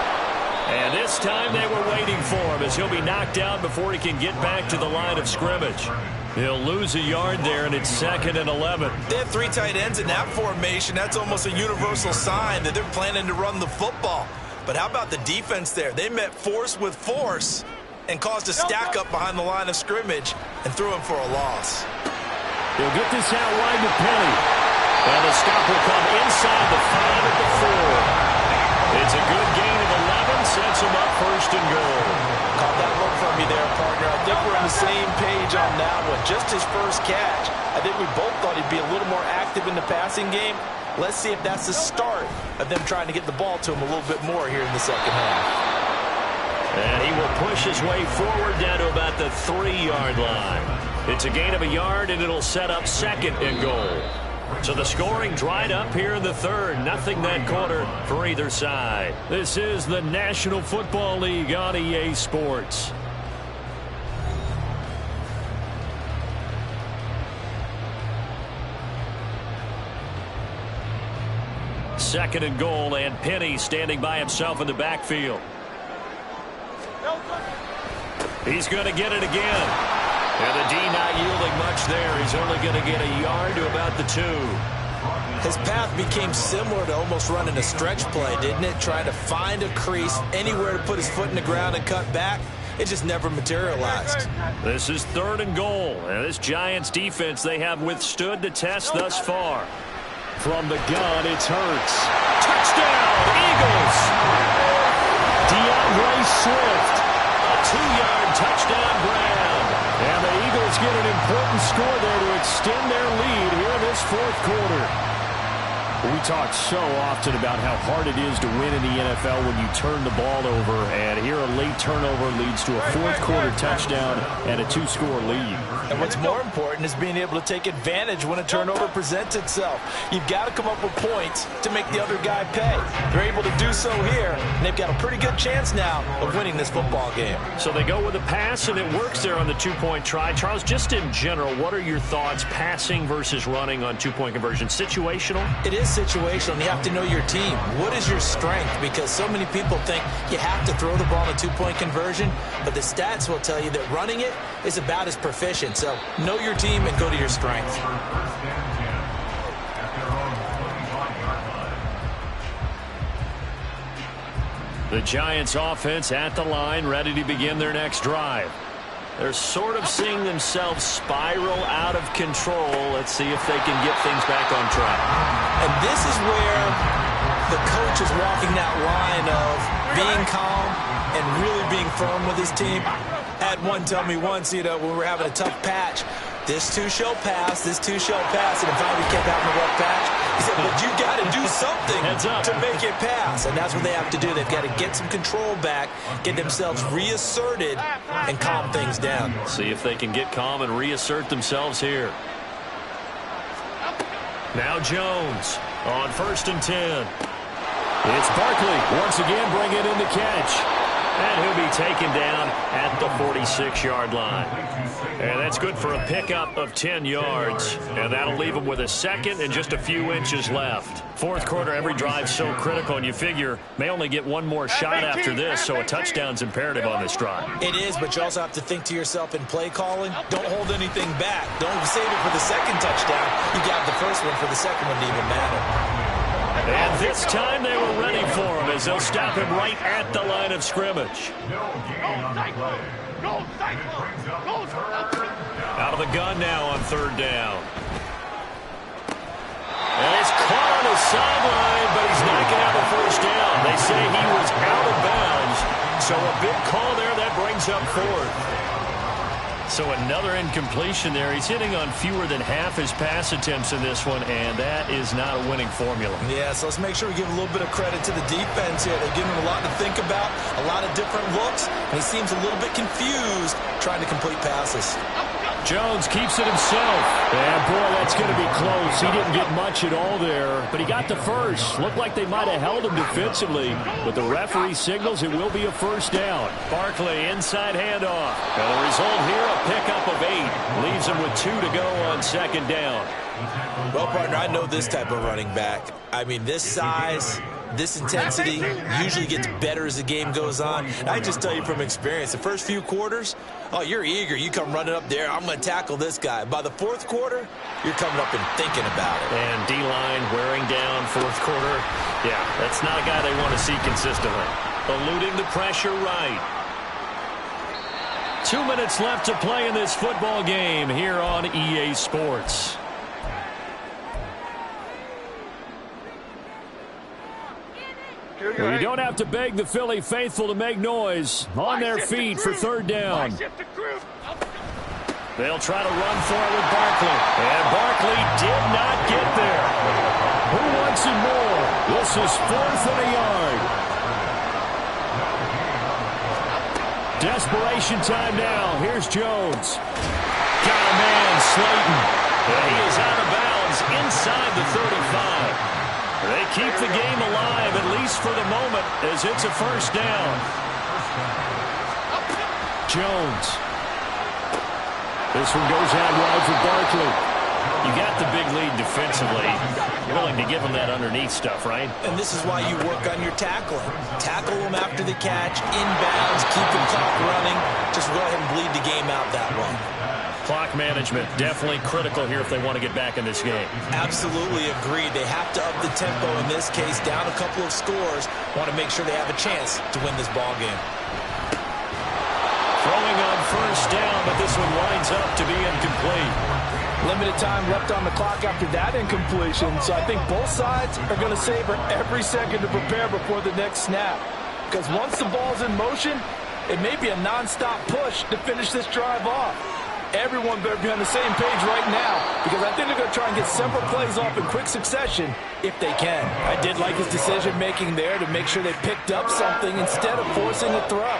And this time they were waiting for him as he'll be knocked down before he can get back to the line of scrimmage. He'll lose a yard there, and it's 2nd and 11. They have 3 tight ends in that formation. That's almost a universal sign that they're planning to run the football. But how about the defense there? They met force with force and caused a stack up behind the line of scrimmage and threw him for a loss. He'll get this out wide to Penny. And the stop will come inside the 5 at the 4. It's a good gain of 11, sets him up first and goal. Caught that look from me there, partner. I think we're on the same page on that one. Just his first catch. I think we both thought he'd be a little more active in the passing game. Let's see if that's the start of them trying to get the ball to him a little bit more here in the second half. And he will push his way forward down to about the 3-yard line. It's a gain of a yard, and it'll set up 2nd and goal. So the scoring dried up here in the third. Nothing that quarter for either side. This is the National Football League on EA Sports. Second and goal, and Penny standing by himself in the backfield. He's going to get it again. And the D not yielding much there. He's only going to get a yard to about the 2. His path became similar to almost running a stretch play, didn't it? Trying to find a crease, anywhere to put his foot in the ground and cut back. It just never materialized. This is 3rd and goal. And this Giants defense, they have withstood the test thus far. From the gun, it's Hurts. Touchdown, Eagles! DeAndre Swift. A 2-yard touchdown grab. And the Eagles get an important score there to extend their lead here in this 4th quarter. We talk so often about how hard it is to win in the NFL when you turn the ball over. And here a late turnover leads to a 4th quarter touchdown and a 2-score lead. And what's more important is being able to take advantage when a turnover presents itself. You've got to come up with points to make the other guy pay. They're able to do so here, and they've got a pretty good chance now of winning this football game. So they go with a pass, and it works there on the 2-point try. Charles, just in general, what are your thoughts passing versus running on 2-point conversion? Situational? It is situational, and you have to know your team. What is your strength? Because so many people think you have to throw the ball in a 2-point conversion, but the stats will tell you that running it is about as proficient. So know your team and go to your strength. The Giants offense at the line, ready to begin their next drive. They're sort of seeing themselves spiral out of control. Let's see if they can get things back on track. And this is where the coach is walking that line of being calm and really being firm with his team. I had one tell me once, when we were having a tough patch, this too shall pass, this too shall pass. And if we kept having a rough patch, he said, but you got to do something to make it pass. And that's what they have to do. They've got to get some control back, get themselves reasserted, and calm things down. See if they can get calm and reassert themselves here. Now Jones on 1st and 10. It's Barkley once again bringing in the catch. And he'll be taken down at the 46-yard line. And that's good for a pickup of 10 yards. And that'll leave him with a second and just a few inches left. Fourth quarter, every drive's so critical, and you figure may only get one more shot after this, so a touchdown's imperative on this drive. It is, but you also have to think to yourself in play calling, don't hold anything back. Don't save it for the second touchdown. You got the first one for the second one to even matter. And this time they were ready for him as they'll stop him right at the line of scrimmage. Out of the gun now on 3rd down. And it's caught on his sideline, but he's not going to have a first down. They say he was out of bounds, so a big call there that brings up 4th. So another incompletion there. He's hitting on fewer than half his pass attempts in this one, and that is not a winning formula. Yeah, so let's make sure we give a little bit of credit to the defense here. They're giving him a lot to think about, a lot of different looks, and he seems a little bit confused trying to complete passes. Jones keeps it himself. And, boy, that's going to be close. He didn't get much at all there, but he got the first. Looked like they might have held him defensively, but the referee signals it will be a first down. Barkley, inside handoff. And the result here, a pickup of 8. Leaves him with 2 to go on 2nd down. Well, partner, I know this type of running back. I mean, this size, this intensity usually gets better as the game goes on. And I just tell you from experience, the first few quarters, oh, you're eager. You come running up there, I'm going to tackle this guy. By the 4th quarter, you're coming up and thinking about it. And D-line wearing down 4th quarter. Yeah, that's not a guy they want to see consistently. Eluding the pressure right. 2 minutes left to play in this football game here on EA Sports. Well, you don't have to beg the Philly faithful to make noise. On their feet for 3rd down. They'll try to run for it with Barkley. And Barkley did not get there. Who wants it more? This is 4th and a yard. Desperation time now. Here's Jones. Got a man, Slayton. And he is out of bounds inside the 35. They keep the game alive, at least for the moment, as it's a first down. Jones. This one goes out wide for Barkley. You got the big lead defensively. You're willing to give them that underneath stuff, right? And this is why you work on your tackling. Tackle them after the catch, inbounds, keep the clock running. Just go ahead and bleed the game out that way. Clock management, definitely critical here if they want to get back in this game. Absolutely agreed. They have to up the tempo in this case, down a couple of scores. Want to make sure they have a chance to win this ball game. Throwing on first down, but this one winds up to be incomplete. Limited time left on the clock after that incompletion, so I think both sides are going to savor every second to prepare before the next snap. Because once the ball's in motion, it may be a non-stop push to finish this drive off. Everyone better be on the same page right now, because I think they're going to try and get several plays off in quick succession if they can. I did like his decision-making there to make sure they picked up something instead of forcing a throw.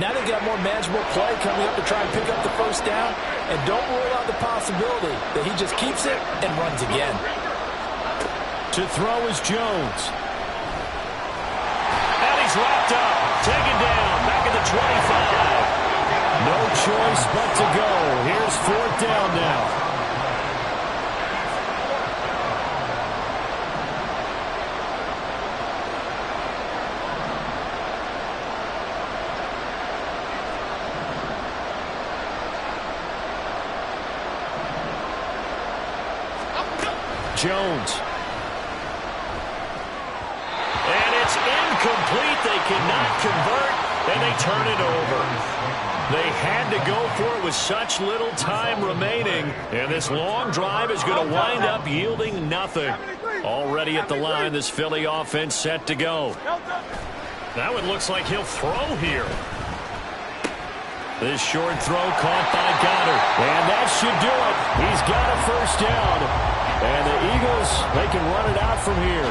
Now they got more manageable play coming up to try and pick up the first down, and don't rule out the possibility that he just keeps it and runs again. To throw is Jones. And he's wrapped up, taken down, back at the 25. No choice but to go. Here's 4th down now. Jones. And it's incomplete. They cannot convert, and they turn it over. They had to go for it with such little time remaining, and this long drive is going to wind up yielding nothing. Already at the line, this Philly offense set to go. Now it looks like he'll throw here. This short throw caught by Goddard. And that should do it. He's got a first down. And the Eagles, they can run it out from here.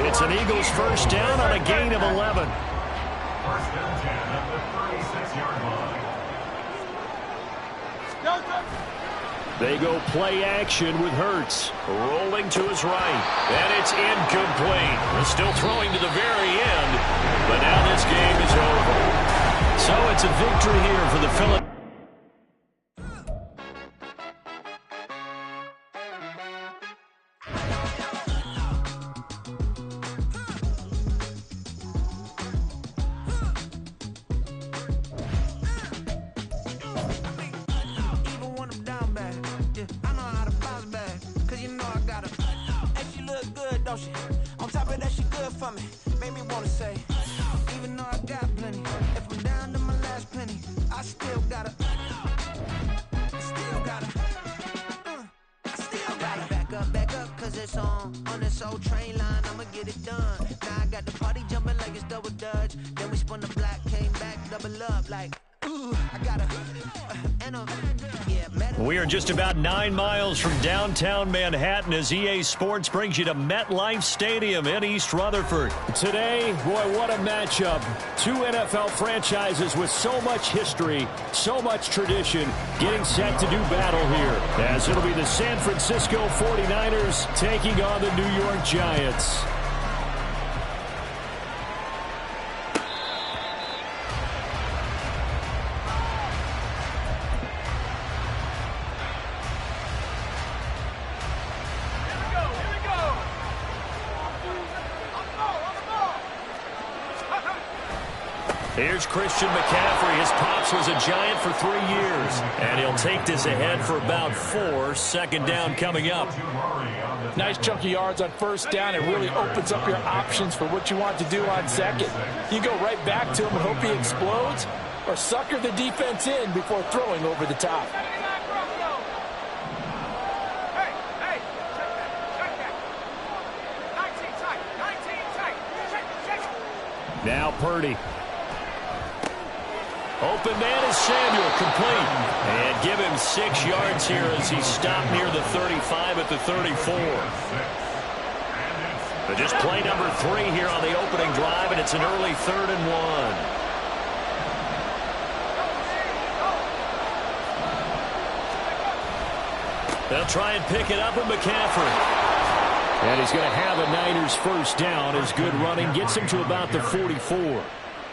It's an Eagles first down on a gain of 11. First and 10 at the 36-yard line. They go play action with Hurts. Rolling to his right. And it's incomplete. They're still throwing to the very end. But now this game is over. So it's a victory here for the Philadelphia. On top of that, she good for me. Made me wanna say, even though I got plenty, if I'm down to my last penny, I still gotta back up, cause it's on this old train line, I'ma get it done. Now I got the party jumping like it's double dutch. Then we spun the block, came back, double up like, ooh, I gotta, We are just about 9 miles from downtown Manhattan as EA Sports brings you to MetLife Stadium in East Rutherford. Today, boy, what a matchup. Two NFL franchises with so much history, so much tradition, getting set to do battle here. As it'll be the San Francisco 49ers taking on the New York Giants. Here's Christian McCaffrey. His pops was a Giant for 3 years. And he'll take this ahead for about 4. Second down coming up. Nice chunky yards on first down. It really opens up your options for what you want to do on second. You go right back to him and hope he explodes, or sucker the defense in before throwing over the top. Now Purdy. Open man is Samuel, complete. And give him 6 yards here as he stopped near the 35 at the 34. But just play number 3 here on the opening drive, and it's an early 3rd and 1. They'll try and pick it up with McCaffrey. And he's going to have a Niners first down as good running gets him to about the 44.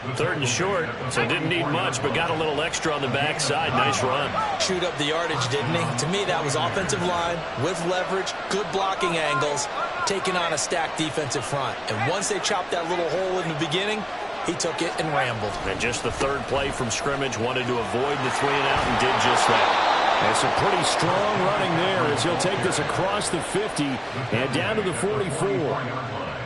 3rd and short, so didn't need much, but got a little extra on the backside. Nice run. Chewed up the yardage, didn't he? To me, that was offensive line with leverage, good blocking angles, taking on a stacked defensive front. And once they chopped that little hole in the beginning, he took it and rambled. And just the 3rd play from scrimmage, wanted to avoid the 3 and out and did just that. That's a pretty strong running there as he'll take this across the 50 and down to the 44.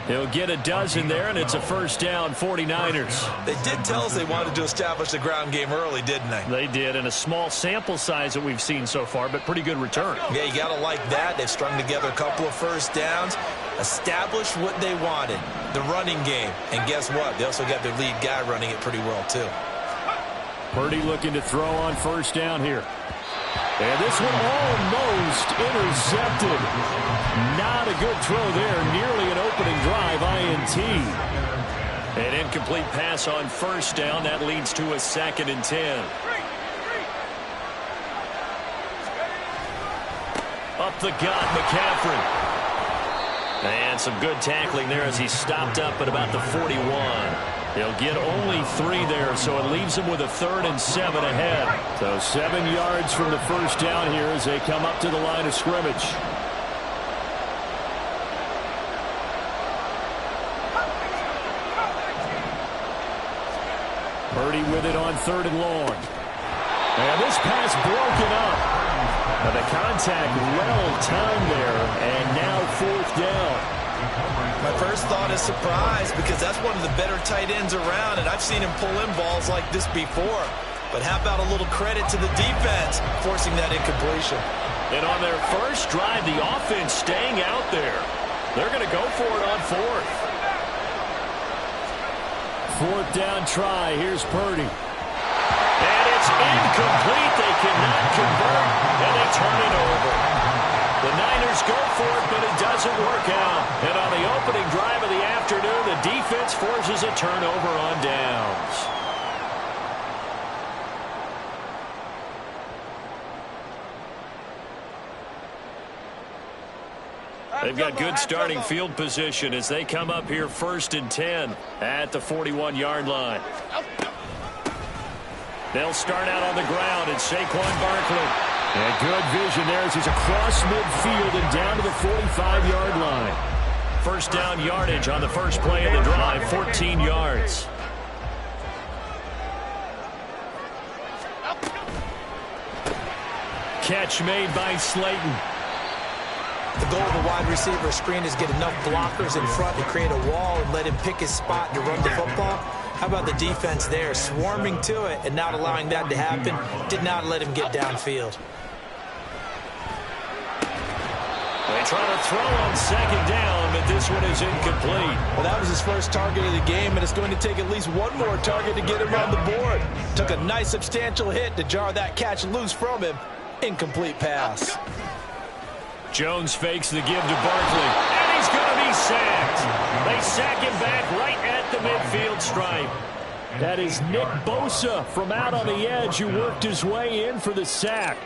He'll get a dozen there, and it's a first down, 49ers. They did tell us they wanted to establish the ground game early, didn't they? They did, and a small sample size that we've seen so far, but pretty good return. Yeah, you got to like that. They've strung together a couple of first downs, established what they wanted, the running game. And guess what? They also got their lead guy running it pretty well, too. Purdy looking to throw on first down here. And this one almost intercepted. Not a good throw there. Nearly an opening drive, INT. An incomplete pass on first down. That leads to a 2nd and 10. Up the gut, McCaffrey. And some good tackling there as he stopped up at about the 41. He'll get only 3 there, so it leaves him with a 3rd and 7 ahead. So 7 yards from the first down here as they come up to the line of scrimmage. Purdy with it on 3rd and long. And this pass broken up. But the contact well timed there, and now 4th down. My first thought is surprise because that's one of the better tight ends around, and I've seen him pull in balls like this before. But how about a little credit to the defense forcing that incompletion? And on their first drive, the offense staying out there. They're going to go for it on fourth. Fourth down try. Here's Purdy. And it's incomplete. They cannot convert, and they turn it over. The Niners go for it, but it doesn't work out. And on the opening drive of the afternoon, the defense forces a turnover on downs. They've got good starting field position as they come up here 1st and 10 at the 41-yard line. They'll start out on the ground, and Saquon Barkley. And good vision there as he's across midfield and down to the 45-yard line. First down yardage on the first play of the drive, 14 yards. Catch made by Slayton. The goal of a wide receiver screen is get enough blockers in front to create a wall and let him pick his spot to run the football. How about the defense there, swarming to it and not allowing that to happen? Did not let him get downfield. They try to throw on second down, but this one is incomplete. Well, that was his first target of the game, and it's going to take at least one more target to get him on the board. Took a nice substantial hit to jar that catch loose from him. Incomplete pass. Jones fakes the give to Barkley, and he's going to be sacked. They sack him back right at the midfield stripe. That is Nick Bosa from out on the edge who worked his way in for the sack.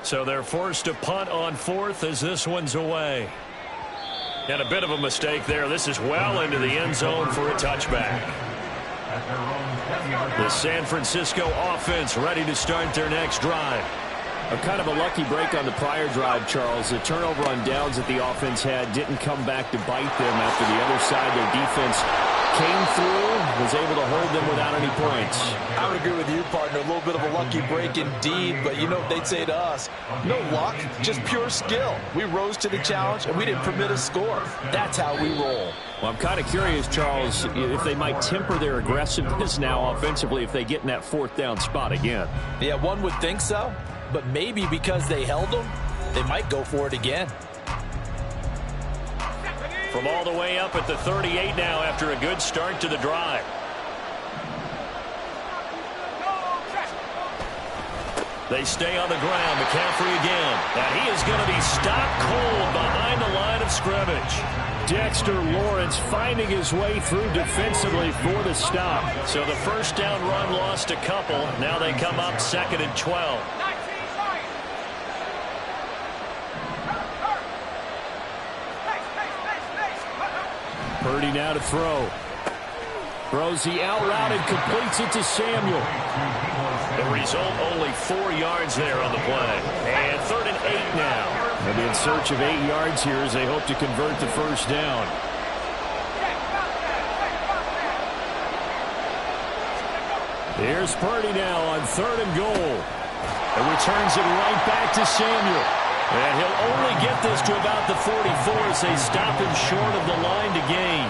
So they're forced to punt on fourth as this one's away. And a bit of a mistake there. This is well into the end zone for a touchback. The San Francisco offense ready to start their next drive. A kind of a lucky break on the prior drive, Charles. The turnover on downs that the offense had didn't come back to bite them after the other side. Their defense came through, was able to hold them without any points. I would agree with you, partner. A little bit of a lucky break indeed, but you know what they'd say to us? No luck, just pure skill. We rose to the challenge, and we didn't permit a score. That's how we roll. Well, I'm kind of curious, Charles, if they might temper their aggressiveness now offensively if they get in that fourth down spot again. Yeah, one would think so, but maybe because they held them, they might go for it again. From all the way up at the 38 now after a good start to the drive. They stay on the ground. McCaffrey again. And he is going to be stopped cold behind the line of scrimmage. Dexter Lawrence finding his way through defensively for the stop. So the first down run lost a couple. Now they come up 2nd and 12. Purdy now to throw. Throws the out route and completes it to Samuel. The result, only 4 yards there on the play. And 3rd and 8 now. They'll be in search of 8 yards here as they hope to convert the first down. Here's Purdy now on 3rd and goal. And returns it right back to Samuel. And he'll only get this to about the 44 as they stop him short of the line to gain.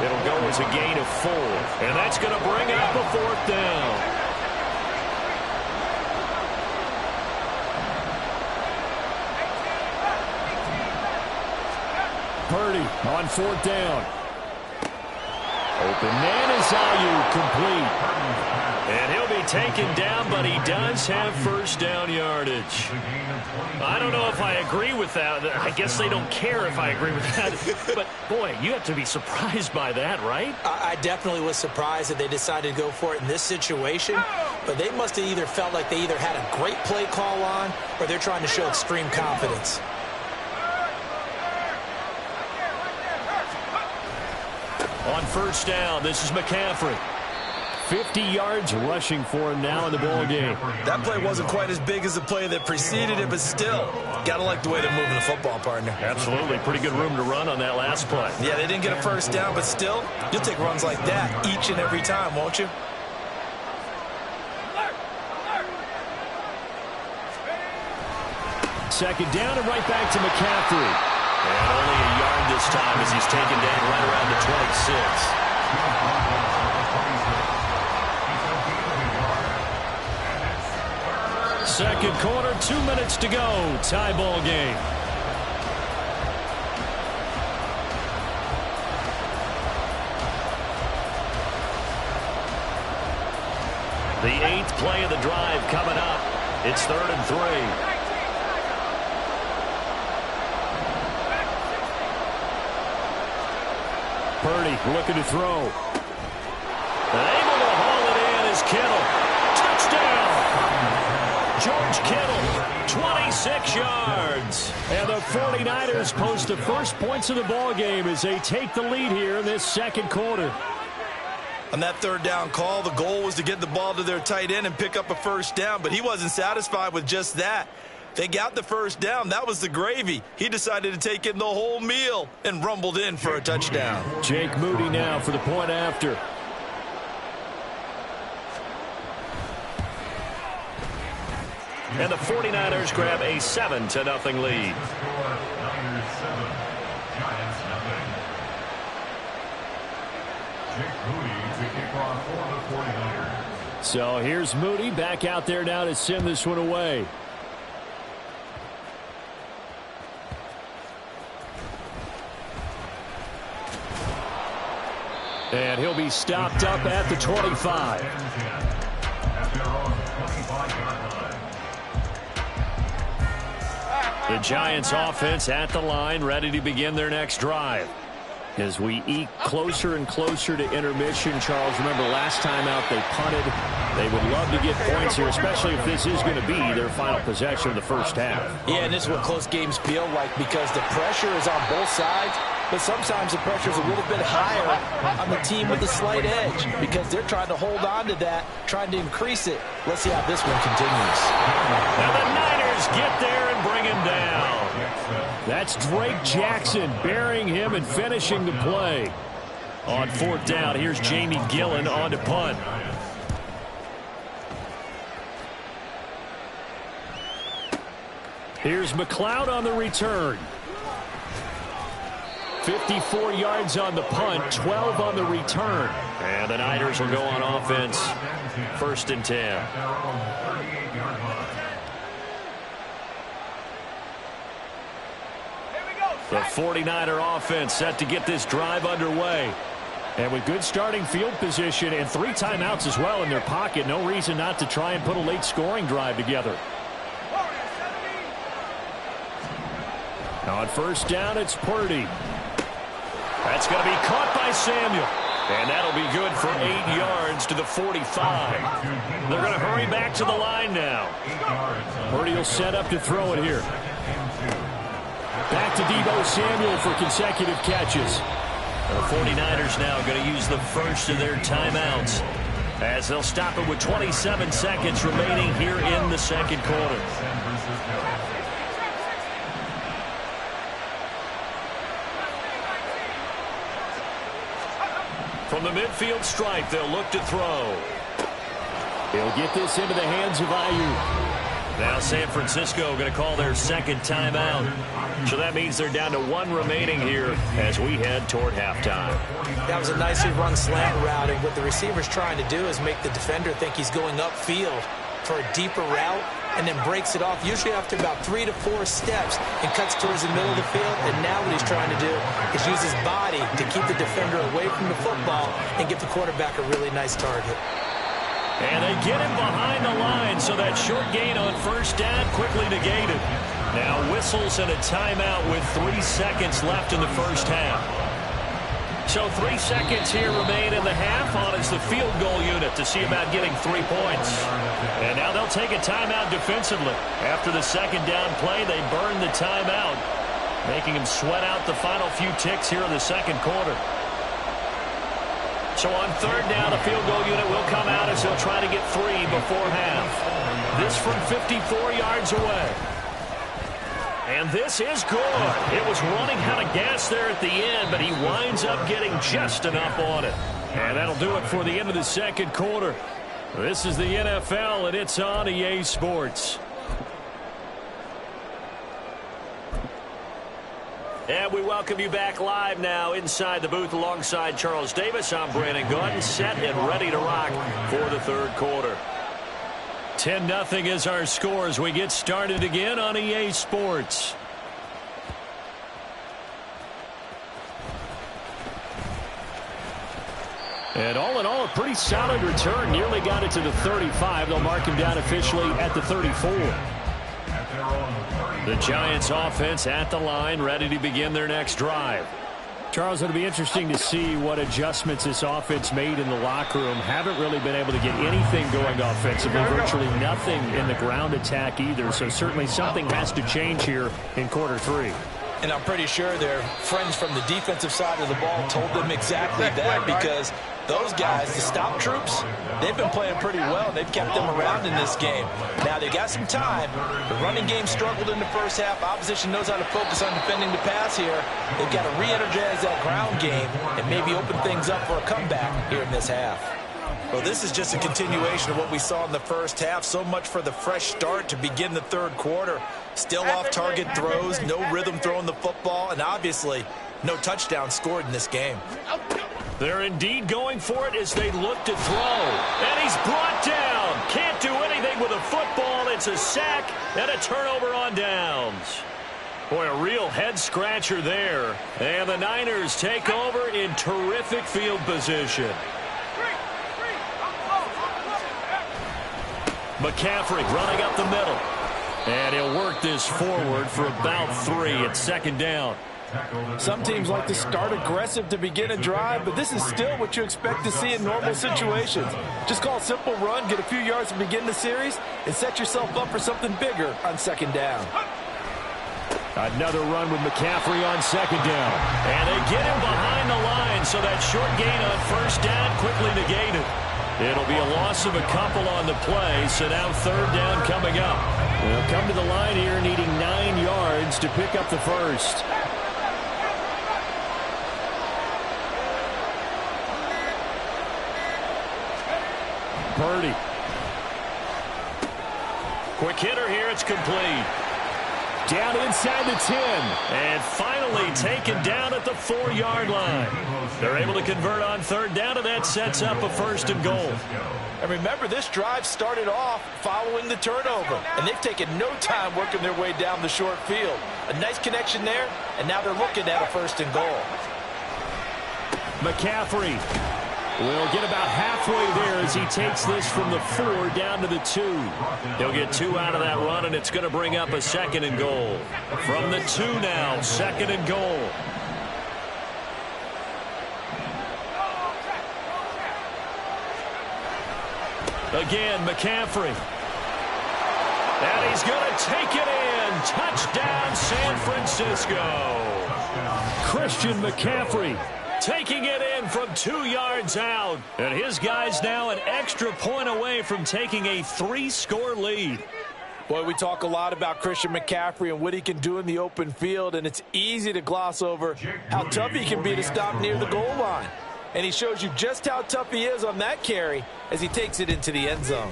It'll go as a gain of 4. And that's going to bring up a 4th down. Purdy on 4th down. Open man is Ayuk, complete. And he'll be taken down, but he does have first down yardage. I don't know if I agree with that. I guess they don't care if I agree with that. But, boy, you have to be surprised by that, right? I definitely was surprised that they decided to go for it in this situation. But they must have either felt like they either had a great play call on or they're trying to show extreme confidence. On first down, this is McCaffrey. 50 yards rushing for him now in the ball game. That play wasn't quite as big as the play that preceded it, but still, gotta like the way they're moving the football, partner. Absolutely. Pretty good room to run on that last play. Yeah, they didn't get a first down, but still, you'll take runs like that each and every time, won't you? Second down and right back to McCaffrey. And only a yard this time as he's taken down right around the 26. Second quarter, 2 minutes to go. Tie ball game. The 8th play of the drive coming up. It's 3rd and 3. Purdy looking to throw. Able to haul it in is Kittle. Touchdown! George Kittle, 26 yards. And the 49ers post the first points of the ball game as they take the lead here in this second quarter. On that 3rd down call, the goal was to get the ball to their tight end and pick up a first down, but he wasn't satisfied with just that. They got the first down. That was the gravy. He decided to take in the whole meal and rumbled in for a touchdown. Jake Moody now for the point after. And the 49ers grab a 7-0 lead. So here's Moody back out there now to send this one away. And he'll be stopped up at the 25. The Giants offense at the line, ready to begin their next drive. As we eke closer and closer to intermission, Charles, remember last time out they punted. They would love to get points here, especially if this is going to be their final possession of the first half. Yeah, and this is what close games feel like because the pressure is on both sides, but sometimes the pressure is a little bit higher on the team with the slight edge because they're trying to hold on to that, trying to increase it. Let's see how this one continues. And the Niners get there and bring him down. That's Drake Jackson burying him and finishing the play. On 4th down, here's Jamie Gillen on to punt. Here's McLeod on the return. 54 yards on the punt, 12 on the return. And the Niners will go on offense. 1st and 10. The 49er offense set to get this drive underway. And with good starting field position and 3 timeouts as well in their pocket, no reason not to try and put a late scoring drive together. Now on 1st down, it's Purdy. That's going to be caught by Samuel. And that'll be good for 8 yards to the 45. They're going to hurry back to the line now. Purdy will set up to throw it here. Back to Deebo Samuel for consecutive catches. The 49ers now going to use the first of their timeouts as they'll stop it with 27 seconds remaining here in the second quarter. From the midfield stripe, they'll look to throw. He'll get this into the hands of Ayuk. Now San Francisco going to call their second timeout. So that means they're down to 1 remaining here as we head toward halftime. That was a nicely run slant route, and what the receiver's trying to do is make the defender think he's going upfield for a deeper route and then breaks it off, usually after about 3 to 4 steps, and cuts towards the middle of the field. And now what he's trying to do is use his body to keep the defender away from the football and give the quarterback a really nice target. And they get him behind the line, so that short gain on 1st down quickly negated. Now whistles and a timeout with 3 seconds left in the first half. So 3 seconds here remain in the half on as the field goal unit to see about getting 3 points. And now they'll take a timeout defensively. After the second down play, they burn the timeout, making him sweat out the final few ticks here in the second quarter. So on 3rd down, the field goal unit will come out as they'll try to get 3 before half. This from 54 yards away. And this is good. It was running out of gas there at the end, but he winds up getting just enough on it. And that'll do it for the end of the second quarter. This is the NFL, and it's on EA Sports. And we welcome you back live now inside the booth alongside Charles Davis. I'm Brandon Gaudin, set and ready to rock for the third quarter. 10-0 is our score as we get started again on EA Sports. And all in all, a pretty solid return. Nearly got it to the 35. They'll mark him down officially at the 34. The Giants offense at the line, ready to begin their next drive. Charles, it'll be interesting to see what adjustments this offense made in the locker room. Haven't really been able to get anything going offensively, virtually nothing in the ground attack either. So certainly something has to change here in quarter 3. And I'm pretty sure their friends from the defensive side of the ball told them exactly that, because those guys, the stop troops, they've been playing pretty well. They've kept them around in this game. Now, they got some time. The running game struggled in the first half. Opposition knows how to focus on defending the pass here. They've got to re-energize that ground game and maybe open things up for a comeback here in this half. Well, this is just a continuation of what we saw in the first half. So much for the fresh start to begin the third quarter. Still off-target throws, no rhythm throwing the football, and obviously no touchdown scored in this game. They're indeed going for it as they look to throw. And he's brought down. Can't do anything with a football. It's a sack and a turnover on downs. Boy, a real head-scratcher there. And the Niners take over in terrific field position. McCaffrey running up the middle. And he'll work this forward for about 3 at second down. Some teams like to start aggressive to begin a drive, but this is still what you expect to see in normal situations. Just call a simple run, get a few yards to begin the series, and set yourself up for something bigger on second down. Another run with McCaffrey on second down. And they get him behind the line, so that short gain on first down quickly negated. It'll be a loss of a couple on the play, so now third down coming up. They'll come to the line here needing 9 yards to pick up the first. Purdy. Quick hitter here, it's complete. Down inside the 10. And finally taken down at the 4-yard line. They're able to convert on third down, and that sets up a first and goal. And remember, this drive started off following the turnover, and they've taken no time working their way down the short field. A nice connection there, and now they're looking at a first and goal. McCaffrey will get about halfway there as he takes this from the 4 down to the 2. He'll get 2 out of that run, and it's going to bring up a second and goal. From the 2 now, second and goal. Again, McCaffrey. And he's going to take it in. Touchdown, San Francisco. Christian McCaffrey taking it in from 2 yards out. And his guy's now an extra point away from taking a 3-score lead. Boy, we talk a lot about Christian McCaffrey and what he can do in the open field, and it's easy to gloss over how tough he can be to stop near the goal line. And he shows you just how tough he is on that carry as he takes it into the end zone.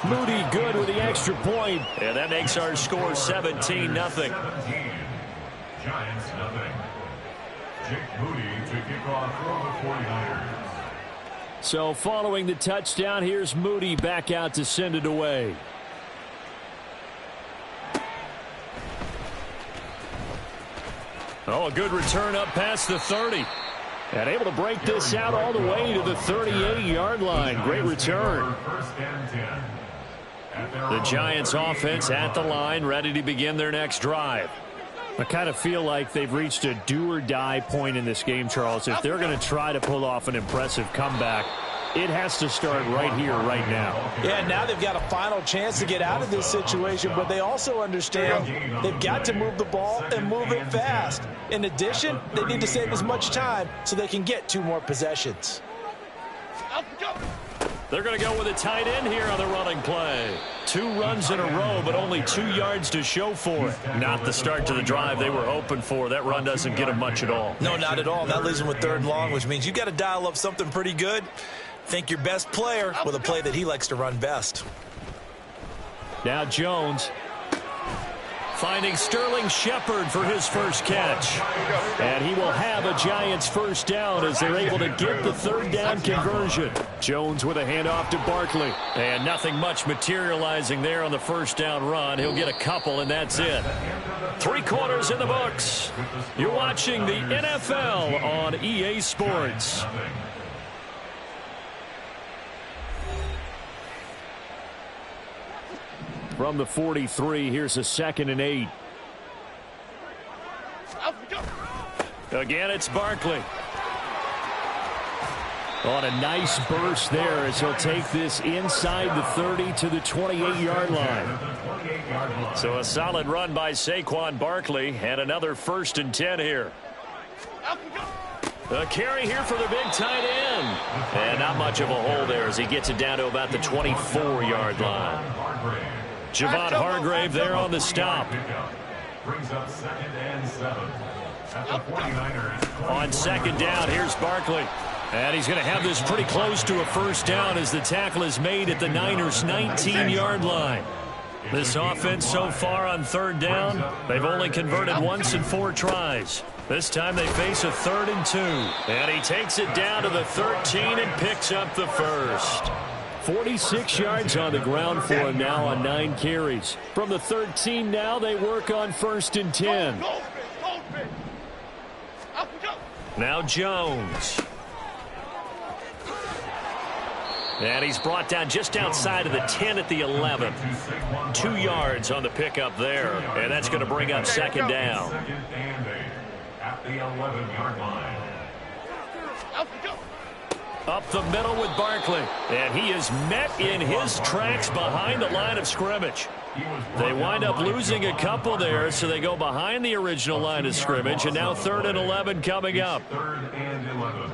Moody good with the extra point. And that makes our score 17-0. Giants 0. Jake Moody to kick off for the 49ers. So following the touchdown, here's Moody back out to send it away. Oh, a good return up past the 30. And able to break this out all the way to the 38-yard line. Great return. The Giants offense at the line, ready to begin their next drive. I kind of feel like they've reached a do-or-die point in this game, Charles. If they're going to try to pull off an impressive comeback, it has to start right here, right now. Yeah, now they've got a final chance to get out of this situation, but they also understand they've got to move the ball and move it fast. In addition, they need to save as much time so they can get 2 more possessions. They're going to go with a tight end here on the running play. 2 runs in a row, but only 2 yards to show for it. Not the start to the drive they were hoping for. That run doesn't get them much at all. No, not at all. That leaves them with 3rd and long, which means you got to dial up something pretty good. Think your best player with a play that he likes to run best. Now Jones Finding Sterling Shepard for his first catch. And he will have a Giants first down as they're able to get the third down conversion. Jones with a handoff to Barkley. And nothing much materializing there on the first down run. He'll get a couple, and that's it. 3 quarters in the books. You're watching the NFL on EA Sports. From the 43, here's a 2nd and 8. Again, it's Barkley. On a nice burst there as he'll take this inside the 30 to the 28-yard line. So a solid run by Saquon Barkley and another 1st and 10 here. A carry here for the big tight end. And not much of a hole there as he gets it down to about the 24-yard line. Javon Hargrave there on the stop. Brings up 2nd and 7 at the 49ers. On 2nd down, here's Barkley. And he's going to have this pretty close to a first down as the tackle is made at the Niners' 19-yard line. This offense so far on 3rd down, they've only converted once in 4 tries. This time they face a 3rd and 2. And he takes it down to the 13 and picks up the first. 46 yards on the ground for him now on 9 carries. From the 13 now, they work on 1st and 10. Now Jones. And he's brought down just outside of the 10 at the 11. 2 yards on the pickup there. And that's going to bring up 2nd down. At the 11-yard line. Up the middle with Barkley. And he is met in his tracks behind the line of scrimmage. They wind up losing a couple there, so they go behind the original line of scrimmage. And now 3rd and 11 coming up. 3rd and 11.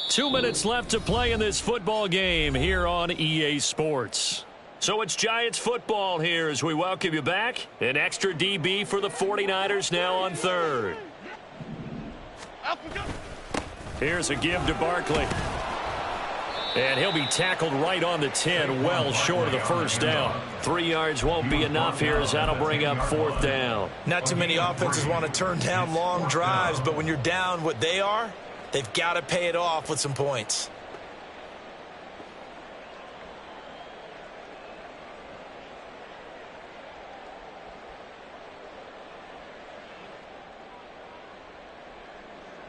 Two minutes left to play in this football game here on EA Sports. So it's Giants football here as we welcome you back. An extra DB for the 49ers now on 3rd. Here's a give to Barkley. And he'll be tackled right on the 10, well short of the first down. 3 yards won't be enough here as that'll bring up 4th down. Not too many offenses want to turn down long drives, but when you're down what they are, they've got to pay it off with some points.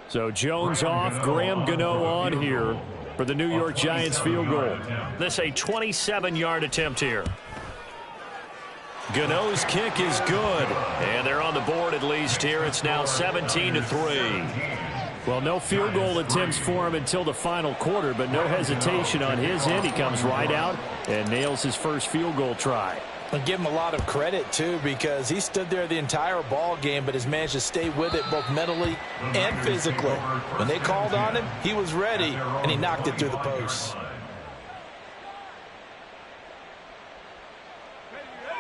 So Jones off, Graham Gano on here for the New York Giants field goal. This a 27-yard attempt here. Gano's kick is good, and they're on the board at least here. It's now 17-3. Well, no field goal attempts for him until the final quarter, but no hesitation on his end. He comes right out and nails his first field goal try. And give him a lot of credit, too, because he stood there the entire ball game but has managed to stay with it both mentally and physically. When they called on him, he was ready, and he knocked it through the posts.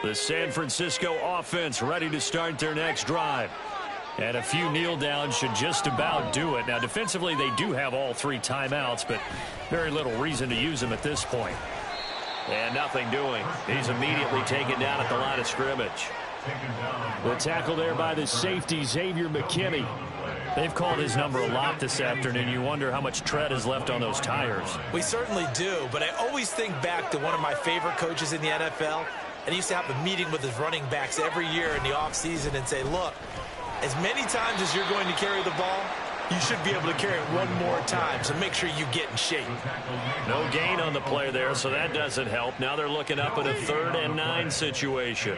The San Francisco offense ready to start their next drive. And a few kneel downs should just about do it. Now, defensively, they do have all 3 timeouts, but very little reason to use them at this point. And nothing doing. He's immediately taken down at the line of scrimmage. The tackle there by the safety, Xavier McKinney. They've called his number a lot this afternoon. You wonder how much tread is left on those tires. We certainly do, but I always think back to one of my favorite coaches in the NFL. And he used to have a meeting with his running backs every year in the offseason and say, look, as many times as you're going to carry the ball, you should be able to carry it one more time, so make sure you get in shape. No gain on the play there, so that doesn't help. Now they're looking up at a 3rd and 9 situation.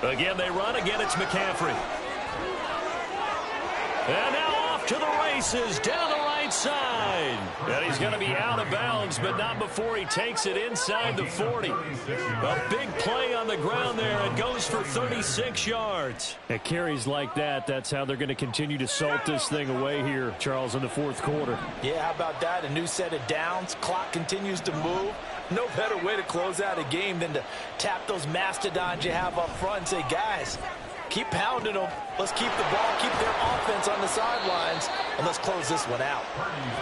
Again, they run. Again, it's McCaffrey. And now off to the races down the right right side. And he's going to be out of bounds, but not before he takes it inside the 40. A big play on the ground there. It goes for 36 yards. At carries like that, that's how they're going to continue to salt this thing away here, Charles, in the fourth quarter. Yeah, how about that? A new set of downs. Clock continues to move. No better way to close out a game than to tap those mastodons you have up front and say, guys, keep pounding them. Let's keep the ball, keep their offense on the sidelines, and let's close this one out.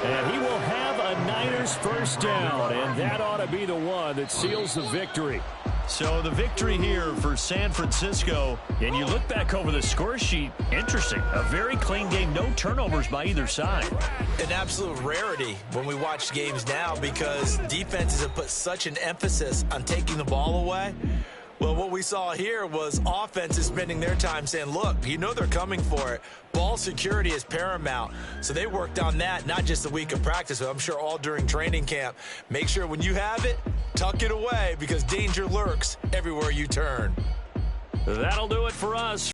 And he will have a Niners first down, and that ought to be the one that seals the victory. So the victory here for San Francisco, and you look back over the score sheet, interesting. A very clean game, no turnovers by either side. An absolute rarity when we watch games now because defenses have put such an emphasis on taking the ball away. Well, what we saw here was offenses spending their time saying, look, you know they're coming for it. Ball security is paramount. So they worked on that, not just a week of practice, but I'm sure all during training camp. Make sure when you have it, tuck it away because danger lurks everywhere you turn. That'll do it for us.